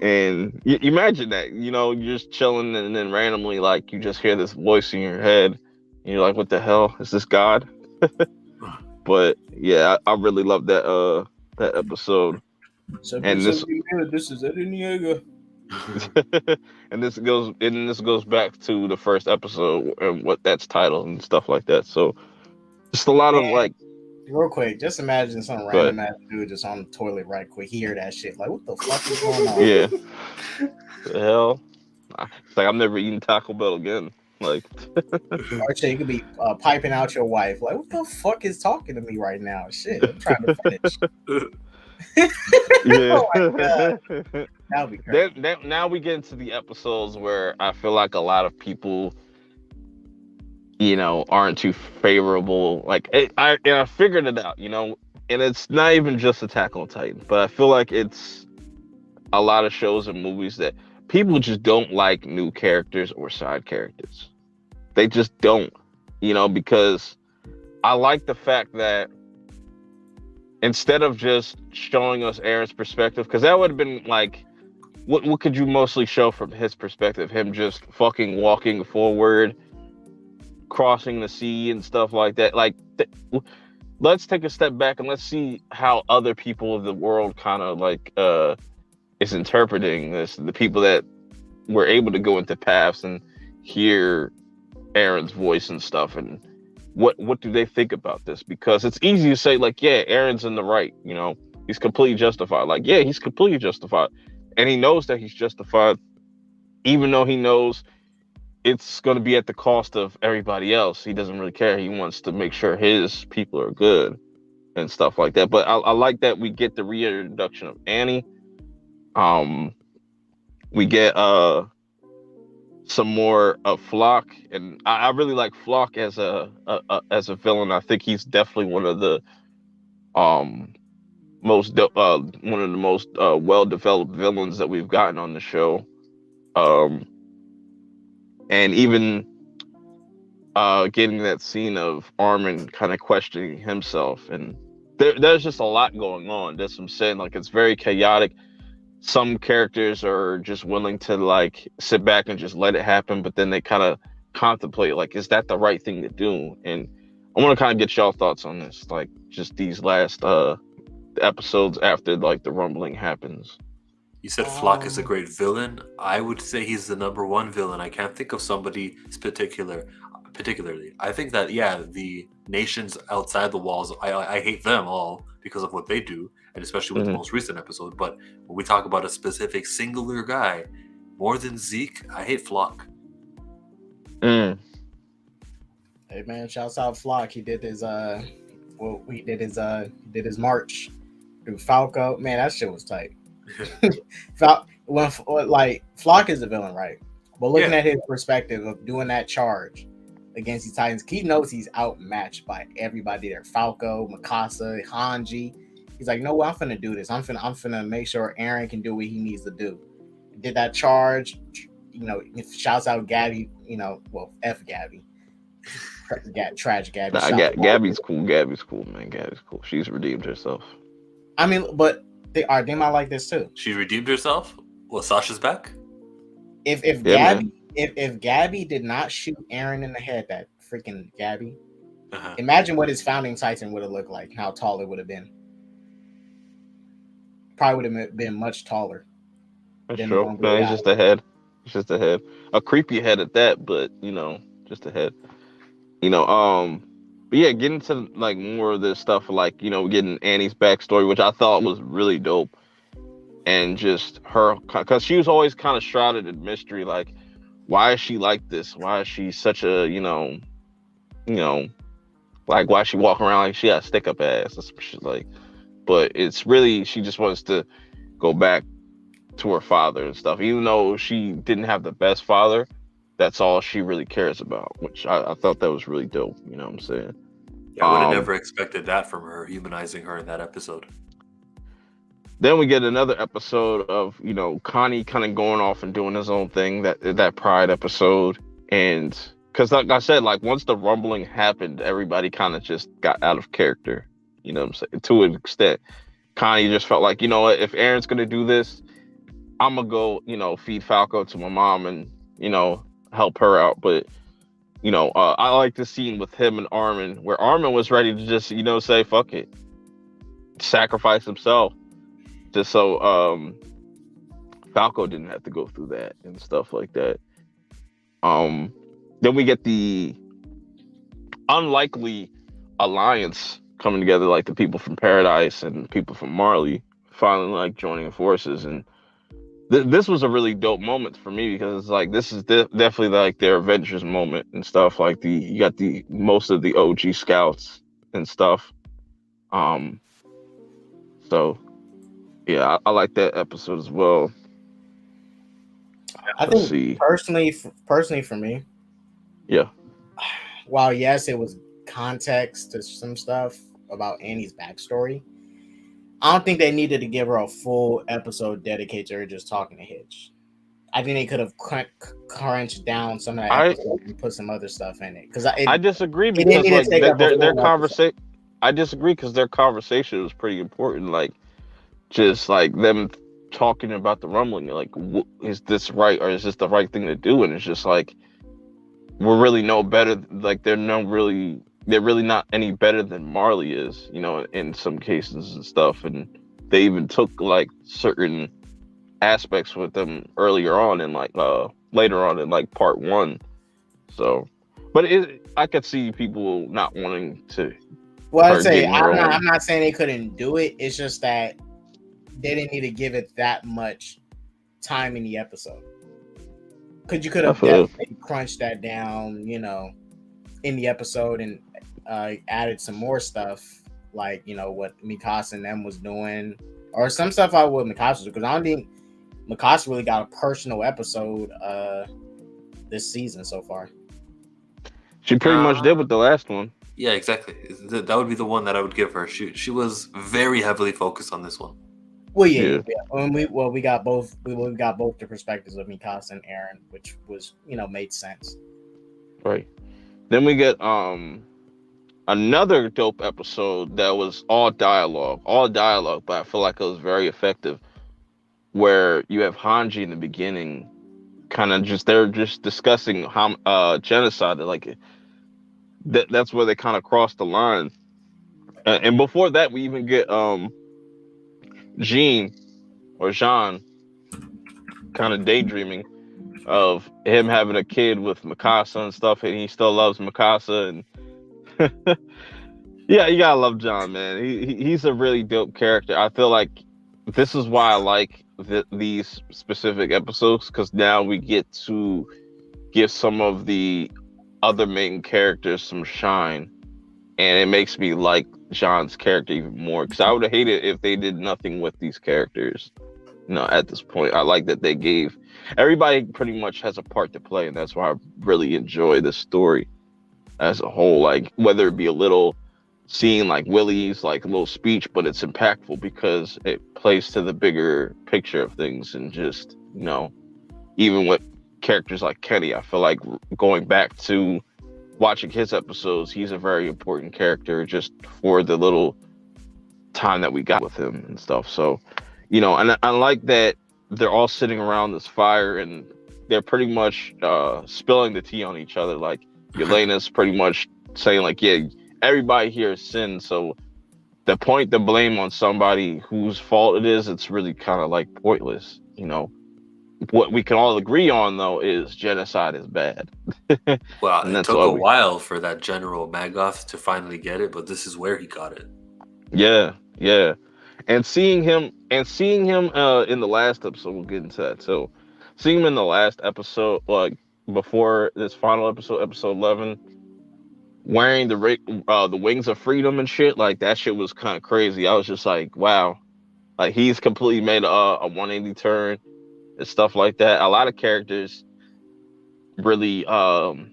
And you imagine that, you know, you're just chilling and then randomly like you just hear this voice in your head and you're like, what the hell? Is this God? But yeah, I really love that episode. And this is Eddie Niega. and this goes back to the first episode and what that's titled and stuff like that. So just a lot of like, real quick, just imagine some random ass dude just on the toilet right quick, hear that shit. Like, what the fuck is going on? Yeah. The hell? It's like I'm never eating Taco Bell again. Like, or shit, you could be piping out your wife. Like, what the fuck is talking to me right now? Shit, I'm trying to finish. Yeah. Oh my God. That would be crazy. Now we get into the episodes where I feel like a lot of people, you know, aren't too favorable. Like I figured it out, you know, and it's not even just Attack on Titan, but I feel like it's a lot of shows and movies that people just don't like new characters or side characters. They just don't, you know, because I like the fact that instead of just showing us Aaron's perspective, because that would have been like, what could you mostly show from his perspective? Him just fucking walking forward, crossing the sea and stuff like that. Like, let's take a step back and let's see how other people of the world kind of like is interpreting this. The people that were able to go into paths and hear Aaron's voice and stuff, and what do they think about this? Because it's easy to say like, yeah, Aaron's in the right, you know, he's completely justified. Like, yeah, he's completely justified, and he knows that he's justified, even though he knows it's going to be at the cost of everybody else. He doesn't really care. He wants to make sure his people are good and stuff like that. But I like that we get the reintroduction of Annie, We get some more of Flock, and I really like Flock as a villain. I think he's definitely one of the um one of the most well developed villains that we've gotten on the show. Um, and even getting that scene of Armin kind of questioning himself, and there's just a lot going on. That's what I'm saying. Like it's very chaotic. Some characters are just willing to like sit back and just let it happen, but then they kind of contemplate like, is that the right thing to do? And I want to kind of get y'all thoughts on this, like just these last episodes after like the rumbling happens. You said Flock is a great villain. I would say he's the number one villain. I can't think of somebody particularly. I think that the nations outside the walls, I hate them all because of what they do, and especially with the most recent episode. But when we talk about a specific singular guy, more than Zeke, I hate Flock. Hey man, shouts out Flock. He did his march through Falco. Man, that shit was tight. Flock is the villain, right? But looking at his perspective of doing that charge against these Titans, he knows he's outmatched by everybody there. Falco, Mikasa, Hanji. He's like, no, I'm finna do this. I'm finna make sure Aaron can do what he needs to do. Did that charge, shouts out Gabby, F Gabby. Trash Gabby. Nah, Gabby's cool. Gabby's cool, man. Gabby's cool. She's redeemed herself. I mean, but they might like this too. She redeemed herself? Well, Sasha's back? If Gabby did not shoot Aaron in the head, that freaking Gabby, imagine what his founding Titan would have looked like, how tall it would have been. Probably would have been much taller. That's true. No, it's just a head. It's just a head. A creepy head at that, but just a head. But yeah, getting to like more of this stuff, like getting Annie's backstory, which I thought was really dope, and just her, because she was always kind of shrouded in mystery, like why is she like this? Why is she such a like why is she walking around like she got a stick up ass? That's what she's like. But it's really she just wants to go back to her father and stuff, even though she didn't have the best father. That's all she really cares about, which I thought that was really dope. You know what I'm saying? Yeah, I would have never expected that from her, humanizing her in that episode. Then we get another episode of, Connie kind of going off and doing his own thing, that Pride episode. And because like I said, like once the rumbling happened, everybody kind of just got out of character. You know what I'm saying? To an extent, Connie just felt like, what, if Aaron's going to do this, I'm going to go, feed Falco to my mom and, help her out. But I like the scene with him and Armin, where Armin was ready to just say fuck it, sacrifice himself, just so Falco didn't have to go through that and stuff like that. Then we get the unlikely alliance coming together, like the people from Paradise and people from Marley finally like joining forces. And this was a really dope moment for me, because it's like this is definitely like their Avengers moment and stuff. Like you got the most of the OG scouts and stuff. So yeah, I like that episode as well. I think personally for me, yeah. While yes, it was context to some stuff about Annie's backstory, I don't think they needed to give her a full episode dedicated to her just talking to Hitch. I think they could have crunched down some of that episode and put some other stuff in it. Because I disagree, because like their conversation. I disagree because their conversation was pretty important. Like just like them talking about the rumbling. Like, is this right, or is this the right thing to do? And it's just like we're really no better. Like they're really not any better than Marley is, in some cases and stuff. And they even took like certain aspects with them earlier on and like later on in like part 1. So, but I could see people not wanting to. Well, I'd say I'm not saying they couldn't do it. It's just that they didn't need to give it that much time in the episode. Because you could have definitely crunched that down, in the episode and added some more stuff, like what Mikasa and them was doing, or some stuff I would Mikasa, because I don't think Mikasa really got a personal episode this season so far. She pretty much did with the last one. Yeah, exactly. That would be the one that I would give her. She was very heavily focused on this one. Well, yeah. We got both. We got both the perspectives of Mikasa and Aaron, which was made sense. Right. Then we get another dope episode that was all dialogue, but I feel like it was very effective. Where you have Hanji in the beginning, kind of they're just discussing genocide, like that's where they kind of crossed the line. And before that, we even get Jean kind of daydreaming of him having a kid with Mikasa and stuff, and he still loves Mikasa. And yeah, you gotta love John, man. He's a really dope character. I feel like this is why I like these specific episodes, because now we get to give some of the other main characters some shine, and it makes me like John's character even more, because I would have hated if they did nothing with these characters. At this point, I like that they gave everybody pretty much has a part to play, and that's why I really enjoy the story as a whole. Like whether it be a little scene like Willie's like a little speech, but it's impactful because it plays to the bigger picture of things, and just even with characters like Kenny, I feel like going back to watching his episodes, he's a very important character just for the little time that we got with him and stuff. So and I like that they're all sitting around this fire and they're pretty much spilling the tea on each other. Like Yelena's pretty much saying like, yeah, everybody here has sinned, so the point to blame on somebody whose fault it is, it's really kind of like pointless. What we can all agree on though is genocide is bad. Well, it took a while for that General Magoth to finally get it, but this is where he got it. Yeah. And seeing him in the last episode, we'll get into that too. Seeing him in the last episode, like before this final episode, episode 11, wearing the wings of freedom and shit, like that shit was kind of crazy. I was just like, wow, like he's completely made a 180 turn and stuff like that. A lot of characters really the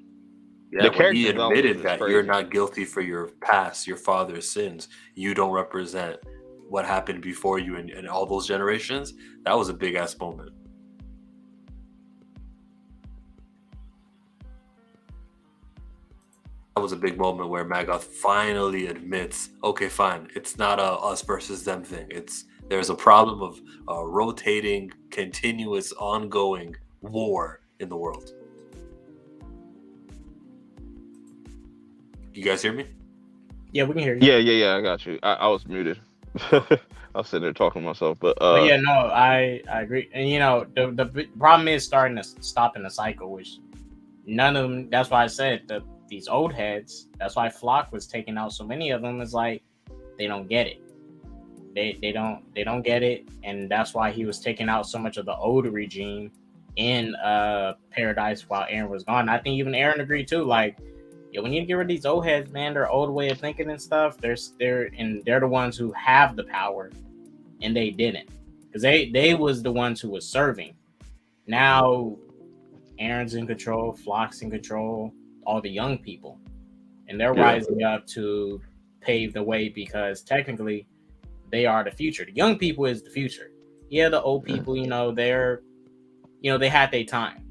when he admitted that you're not guilty for your past, your father's sins, you don't represent what happened before you and all those generations. That was a big ass moment. That was a big moment where Magoth finally admits, okay, fine, it's not a us versus them thing. There's a problem of rotating, continuous, ongoing war in the world. You guys hear me? Yeah, we can hear you. Yeah, I got you. I was muted. I was sitting there talking to myself, but yeah, no, I agree. And the problem is stopping the cycle, which none of them. That's why I said these old heads. That's why Flock was taking out so many of them. Is like they don't get it. They don't get it, and that's why he was taking out so much of the old regime in Paradise while Aaron was gone. I think even Aaron agreed too. Like, we need to get rid of these old heads, man. Their old way of thinking and stuff. They're the ones who have the power, and they didn't, because they was the ones who was serving. Now, Aaron's in control, Flock's in control, all the young people, and they're rising up to pave the way, because technically they are the future. The young people is the future. Yeah, the old people, they're, they had their time.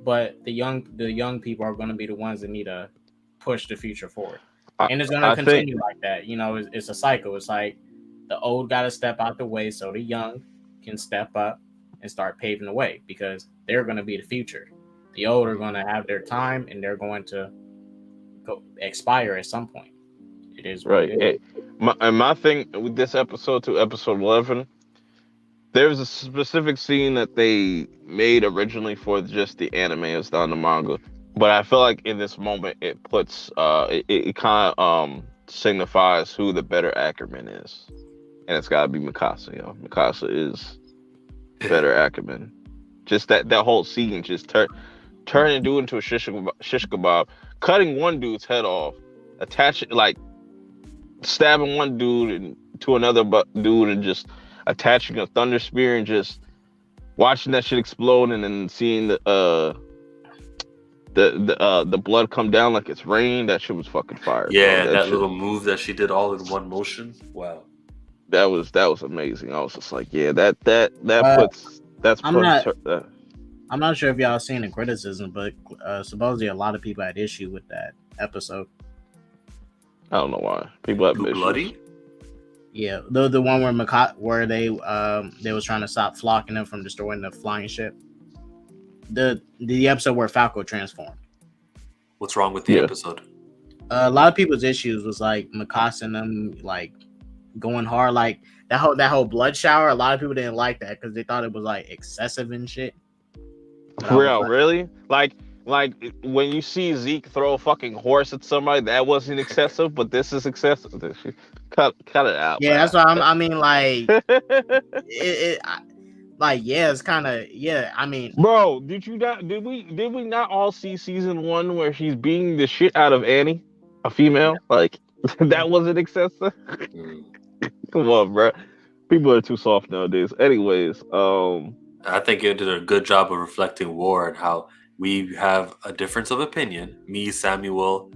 But the young people are going to be the ones that need to push the future forward, and it's going to continue like that. It's a cycle. It's like the old got to step out the way so the young can step up and start paving the way, because they're going to be the future. The old are going to have their time, and they're going to expire at some point. It is right. My thing with this episode to episode 11. There's a specific scene that they made originally for just the anime, it's not the manga. But I feel like in this moment, it puts, it kind of signifies who the better Ackerman is. And it's got to be Mikasa, Mikasa is better Ackerman. Just that whole scene, just turning a dude into a shish kebab, cutting one dude's head off, stabbing one dude to another dude, and just attaching a thunder spear and just watching that shit explode and then seeing the blood come down like it's rain. That shit was fucking fire, bro. Yeah, That that shit. little move that she did all in one motion. Wow. That was amazing. I was just like, yeah, that Uh, puts that's I'm puts not. her. I'm not sure if y'all seen the criticism, but supposedly a lot of people had issue with that episode. I don't know why people have Too issues. bloody? Yeah, the one where they was trying to stop flocking them from destroying the flying ship. The episode where Falco transformed. What's wrong with the Yeah. episode? A lot of people's issues was like Mikasa and them like going hard, like that whole blood shower. A lot of people didn't like that because they thought it was like excessive and shit. But I For was real, like, really? Like when you see Zeke throw a fucking horse at somebody, that wasn't excessive, but this is excessive. This shit- cut it out. yeah, that's why I mean, like Man. like yeah, it's kind of yeah. I mean, Bro, did we not all see season 1 where she's beating the shit out of Annie, a female? yeah, Like yeah. that wasn't excessive. Mm. Come on, bro. People are too soft nowadays. Anyways, I think you did a good job of reflecting war and how we have a difference of opinion. Me, Samuel,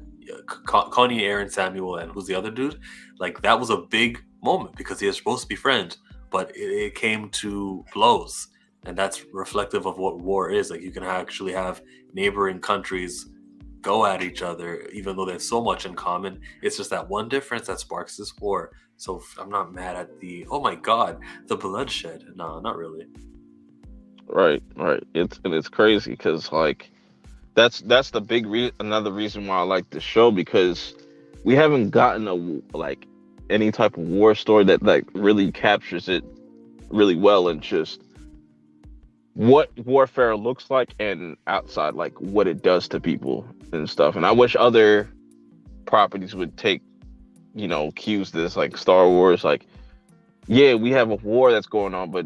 Connie, Aaron, Samuel, and who's the other dude? Like that was a big moment because they are supposed to be friends, but it came to blows, and that's reflective of what war is. Like you can actually have neighboring countries go at each other, even though there's so much in common. It's just that one difference that sparks this war. So I'm not mad at the oh my god, the bloodshed. No, not really. right. It's crazy because like that's the big another reason why I like this show because we haven't gotten a like any type of war story that like really captures it really well and just what warfare looks like and outside like what it does to people and stuff. And I wish other properties would take cues this like Star Wars like yeah we have a war that's going on but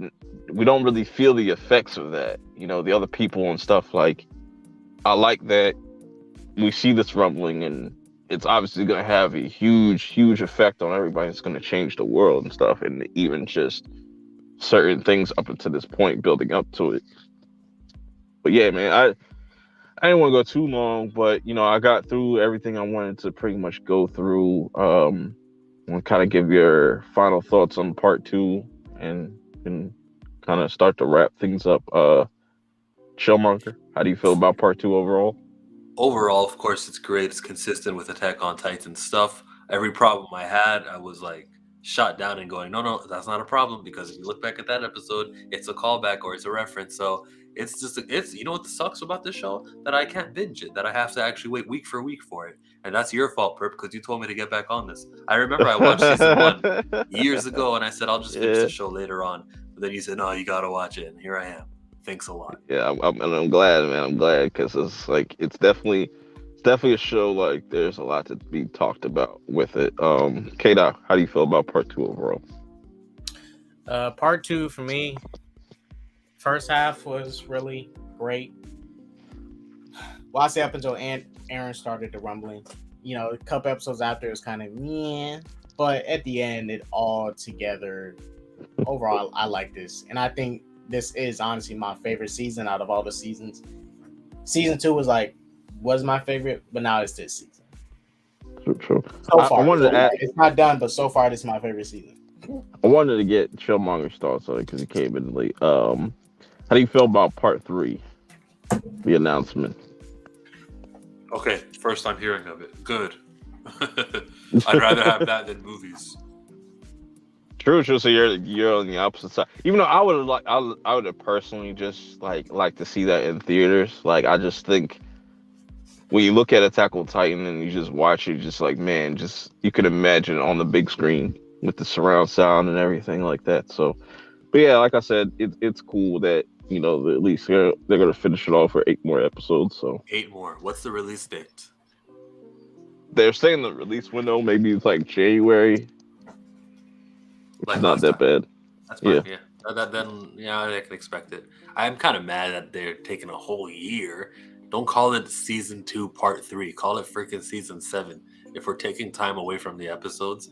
we don't really feel the effects of that the other people and stuff like I like that we see this rumbling and it's obviously going to have a huge effect on everybody. It's going to change the world and stuff and even just certain things up until this point building up to it. But yeah, man, I didn't want to go too long, but I got through everything I wanted to pretty much go through. Want to kind of give your final thoughts on part 2 and kind of start to wrap things up. Shellmarker, how do you feel about part 2 overall? Overall, of course, it's great. It's consistent with Attack on Titan stuff. Every problem I had, I was like shot down and going, no, that's not a problem because if you look back at that episode, it's a callback or it's a reference. So it's just it's what sucks about this show that I can't binge it, that I have to actually wait week for week for it, and that's your fault, Perp, because you told me to get back on this. I remember I watched season 1 years ago, and I said I'll just finish the show later on, but then you said no, you gotta watch it, and here I am. Thanks a lot. Yeah, I'm glad, man. I'm glad because it's like it's definitely a show like there's a lot to be talked about with it. K-Doc, how do you feel about part 2 overall? Part 2 for me, first half was really great. Well, I say up until Aaron started the rumbling. A couple episodes after it was kind of meh, but at the end, it all together. Overall, I like this, and I think this is honestly my favorite season out of all the seasons. Season 2 was my favorite, but now it's this season. True. So far, I wanted to add, it's not done, but so far this is my favorite season. I wanted to get Shellmonger's thoughts on it because he came in late. How do you feel about part 3, the announcement? Okay, first time hearing of it. Good. I'd rather have that than movies. True. So you're on the opposite side. Even though I would have personally just like to see that in theaters. Like I just think when you look at Attack on Titan and you just watch it, just like man, just you can imagine on the big screen with the surround sound and everything like that. So, but yeah, like I said, it's cool that at least they're gonna finish it off for 8 more episodes. So 8 more. What's the release date? they're saying the release window maybe it's like January. Like Not that bad. That's fine. Yeah. Then I can expect it. I'm kind of mad that they're taking a whole year. Don't call it season 2, part 3. Call it freaking season 7. If we're taking time away from the episodes,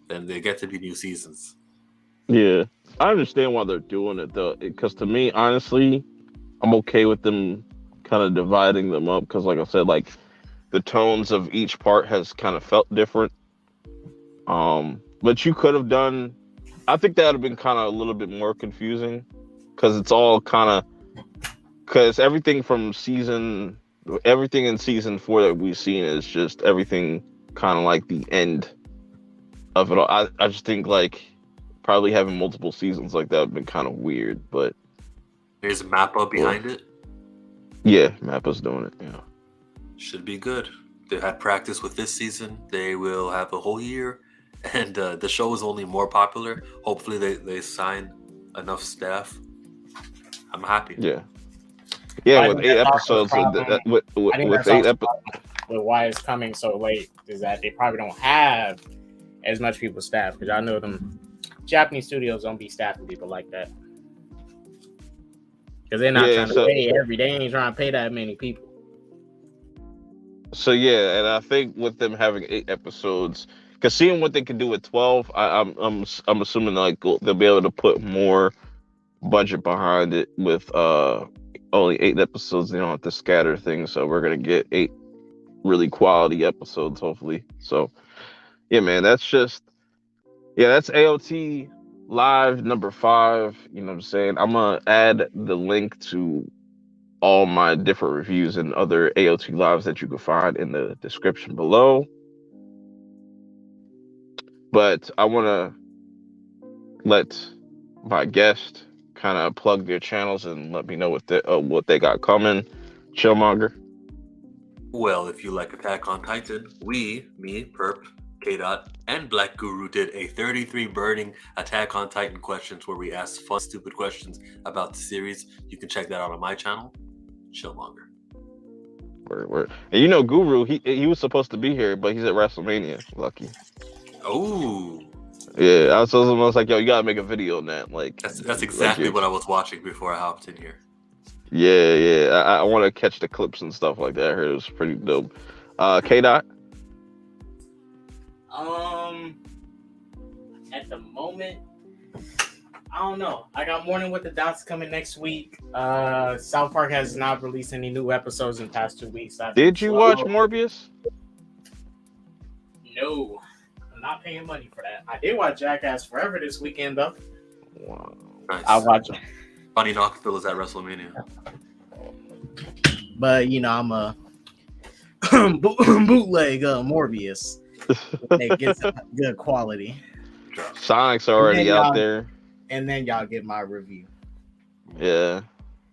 then they get to be new seasons. Yeah, I understand why they're doing it though, because to me, honestly, I'm okay with them kind of dividing them up. Because, like I said, like the tones of each part has kind of felt different. But you could have done. I think that would have been kind of a little bit more confusing because it's all kind of because everything in season 4 that we've seen is just everything kind of like the end of it all. I just think like probably having multiple seasons like that would have been kind of weird, but There's a map up or behind it. yeah, Mappa's doing it. Yeah, Should be good. They had practice with this season. They will have a whole year, and the show is only more popular. Hopefully, they sign enough staff. I'm happy. yeah, yeah. I With think eight that's also the episodes, problem. I think with that's eight also the episodes. problem with why it's coming so late is that they probably don't have as much people staffed. Because I know them Japanese studios don't be staffing people like that. Because they're not Yeah, trying to pay every day. They ain't trying to pay that many people. so yeah, and I think with them having 8 episodes, because seeing what they can do with 12, I'm assuming like they'll be able to put more budget behind it with only 8 episodes. They don't have to scatter things, so we're gonna get 8 really quality episodes, hopefully. So yeah, man, that's AOT live number 5. You know what I'm saying? I'm gonna add the link to all my different reviews and other AOT lives that you can find in the description below. But I want to let my guest kind of plug their channels and let me know what they got coming. Chillmonger. Well, if you like Attack on Titan, me, Perp, K Dot, and Black Guru did a 33 burning Attack on Titan questions where we asked fun, stupid questions about the series. You can check that out on my channel, Chillmonger. Word. And you know, Guru, he was supposed to be here, but he's at WrestleMania. Lucky. Oh, Yeah, I was almost like, yo, you gotta make a video on that. Like that's exactly what I was watching before I hopped in here. Yeah. I want to catch the clips and stuff like that. I heard it was pretty dope. K Dot. At the moment, I don't know. I got Morning with the Dots coming next week. South Park has not released any new episodes in the past 2 weeks. Did you watch Morbius? No, I'm not paying money for that. I did watch Jackass Forever this weekend, though. Wow. Nice. I watched it. Funny Knoxville is at WrestleMania. But, you know, I'm a bootleg Morbius. It gets good quality. Sonic's already out there. And then y'all get my review. Yeah,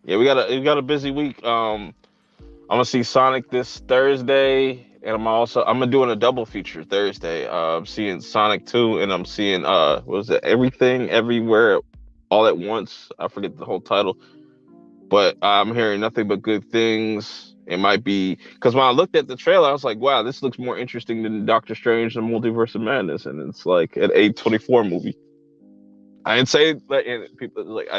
we got a busy week. I'm gonna see Sonic this Thursday, and I'm doing a double feature Thursday. I'm seeing Sonic 2, and I'm seeing what was it? Everything, Everywhere, All at Once. I forget the whole title, but I'm hearing nothing but good things. It might be because when I looked at the trailer, I was like, wow, this looks more interesting than Doctor Strange and Multiverse of Madness, and it's like an A24 movie. I didn't say I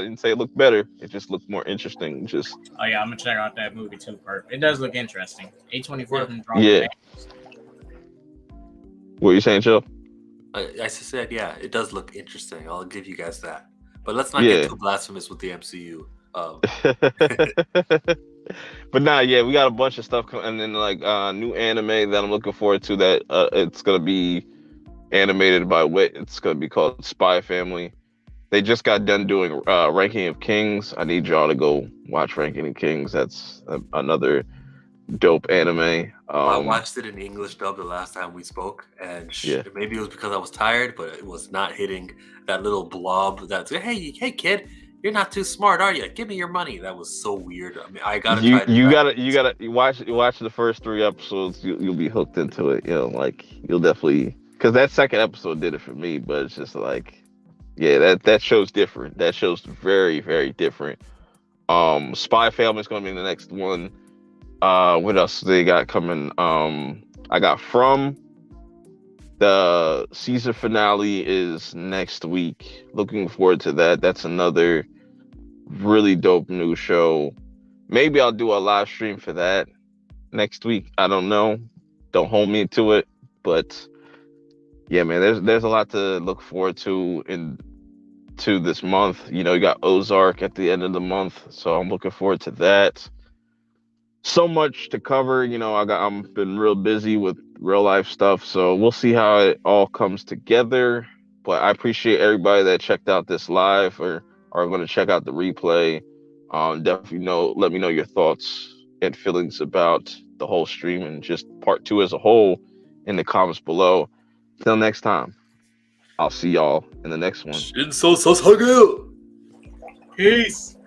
didn't say it looked better. It just looked more interesting. Oh yeah, I'm gonna check out that movie too. It does look interesting. A24 Yeah. What are you saying, Chill? I said, yeah, it does look interesting. I'll give you guys that. But let's not get too blasphemous with the MCU. But nah, yeah, we got a bunch of stuff coming, and then like new anime that I'm looking forward to. That it's gonna be animated by Wit. It's gonna be called Spy Family. They just got done doing Ranking of Kings. I need y'all to go watch Ranking of Kings. That's another dope anime. I watched it in English dub the last time we spoke, and maybe it was because I was tired, but it was not hitting that little blob that's, hey kid, you're not too smart, are you? Give me your money. That was so weird. I mean, I gotta try. You gotta watch the first 3 episodes. You'll be hooked into it. You know, like you'll definitely, because that second episode did it for me. But it's just like, yeah, that show's different. That show's very, very different. Spy Family is gonna be the next one. What else they got coming? I got From. The season finale is next week. Looking forward to that. That's another really dope new show. Maybe I'll do a live stream for that next week. I don't know. Don't hold me to it. But yeah, man, there's a lot to look forward to in to this month. You know, you got Ozark at the end of the month, so I'm looking forward to that. So much to cover. You know, I'm been real busy with real life stuff, so we'll see how it all comes together. But I appreciate everybody that checked out this live or are going to check out the replay. Definitely let me know your thoughts and feelings about the whole stream and just part two as a whole in the comments below. Till next time, I'll see y'all in the next one. Shinso Sasage! Peace.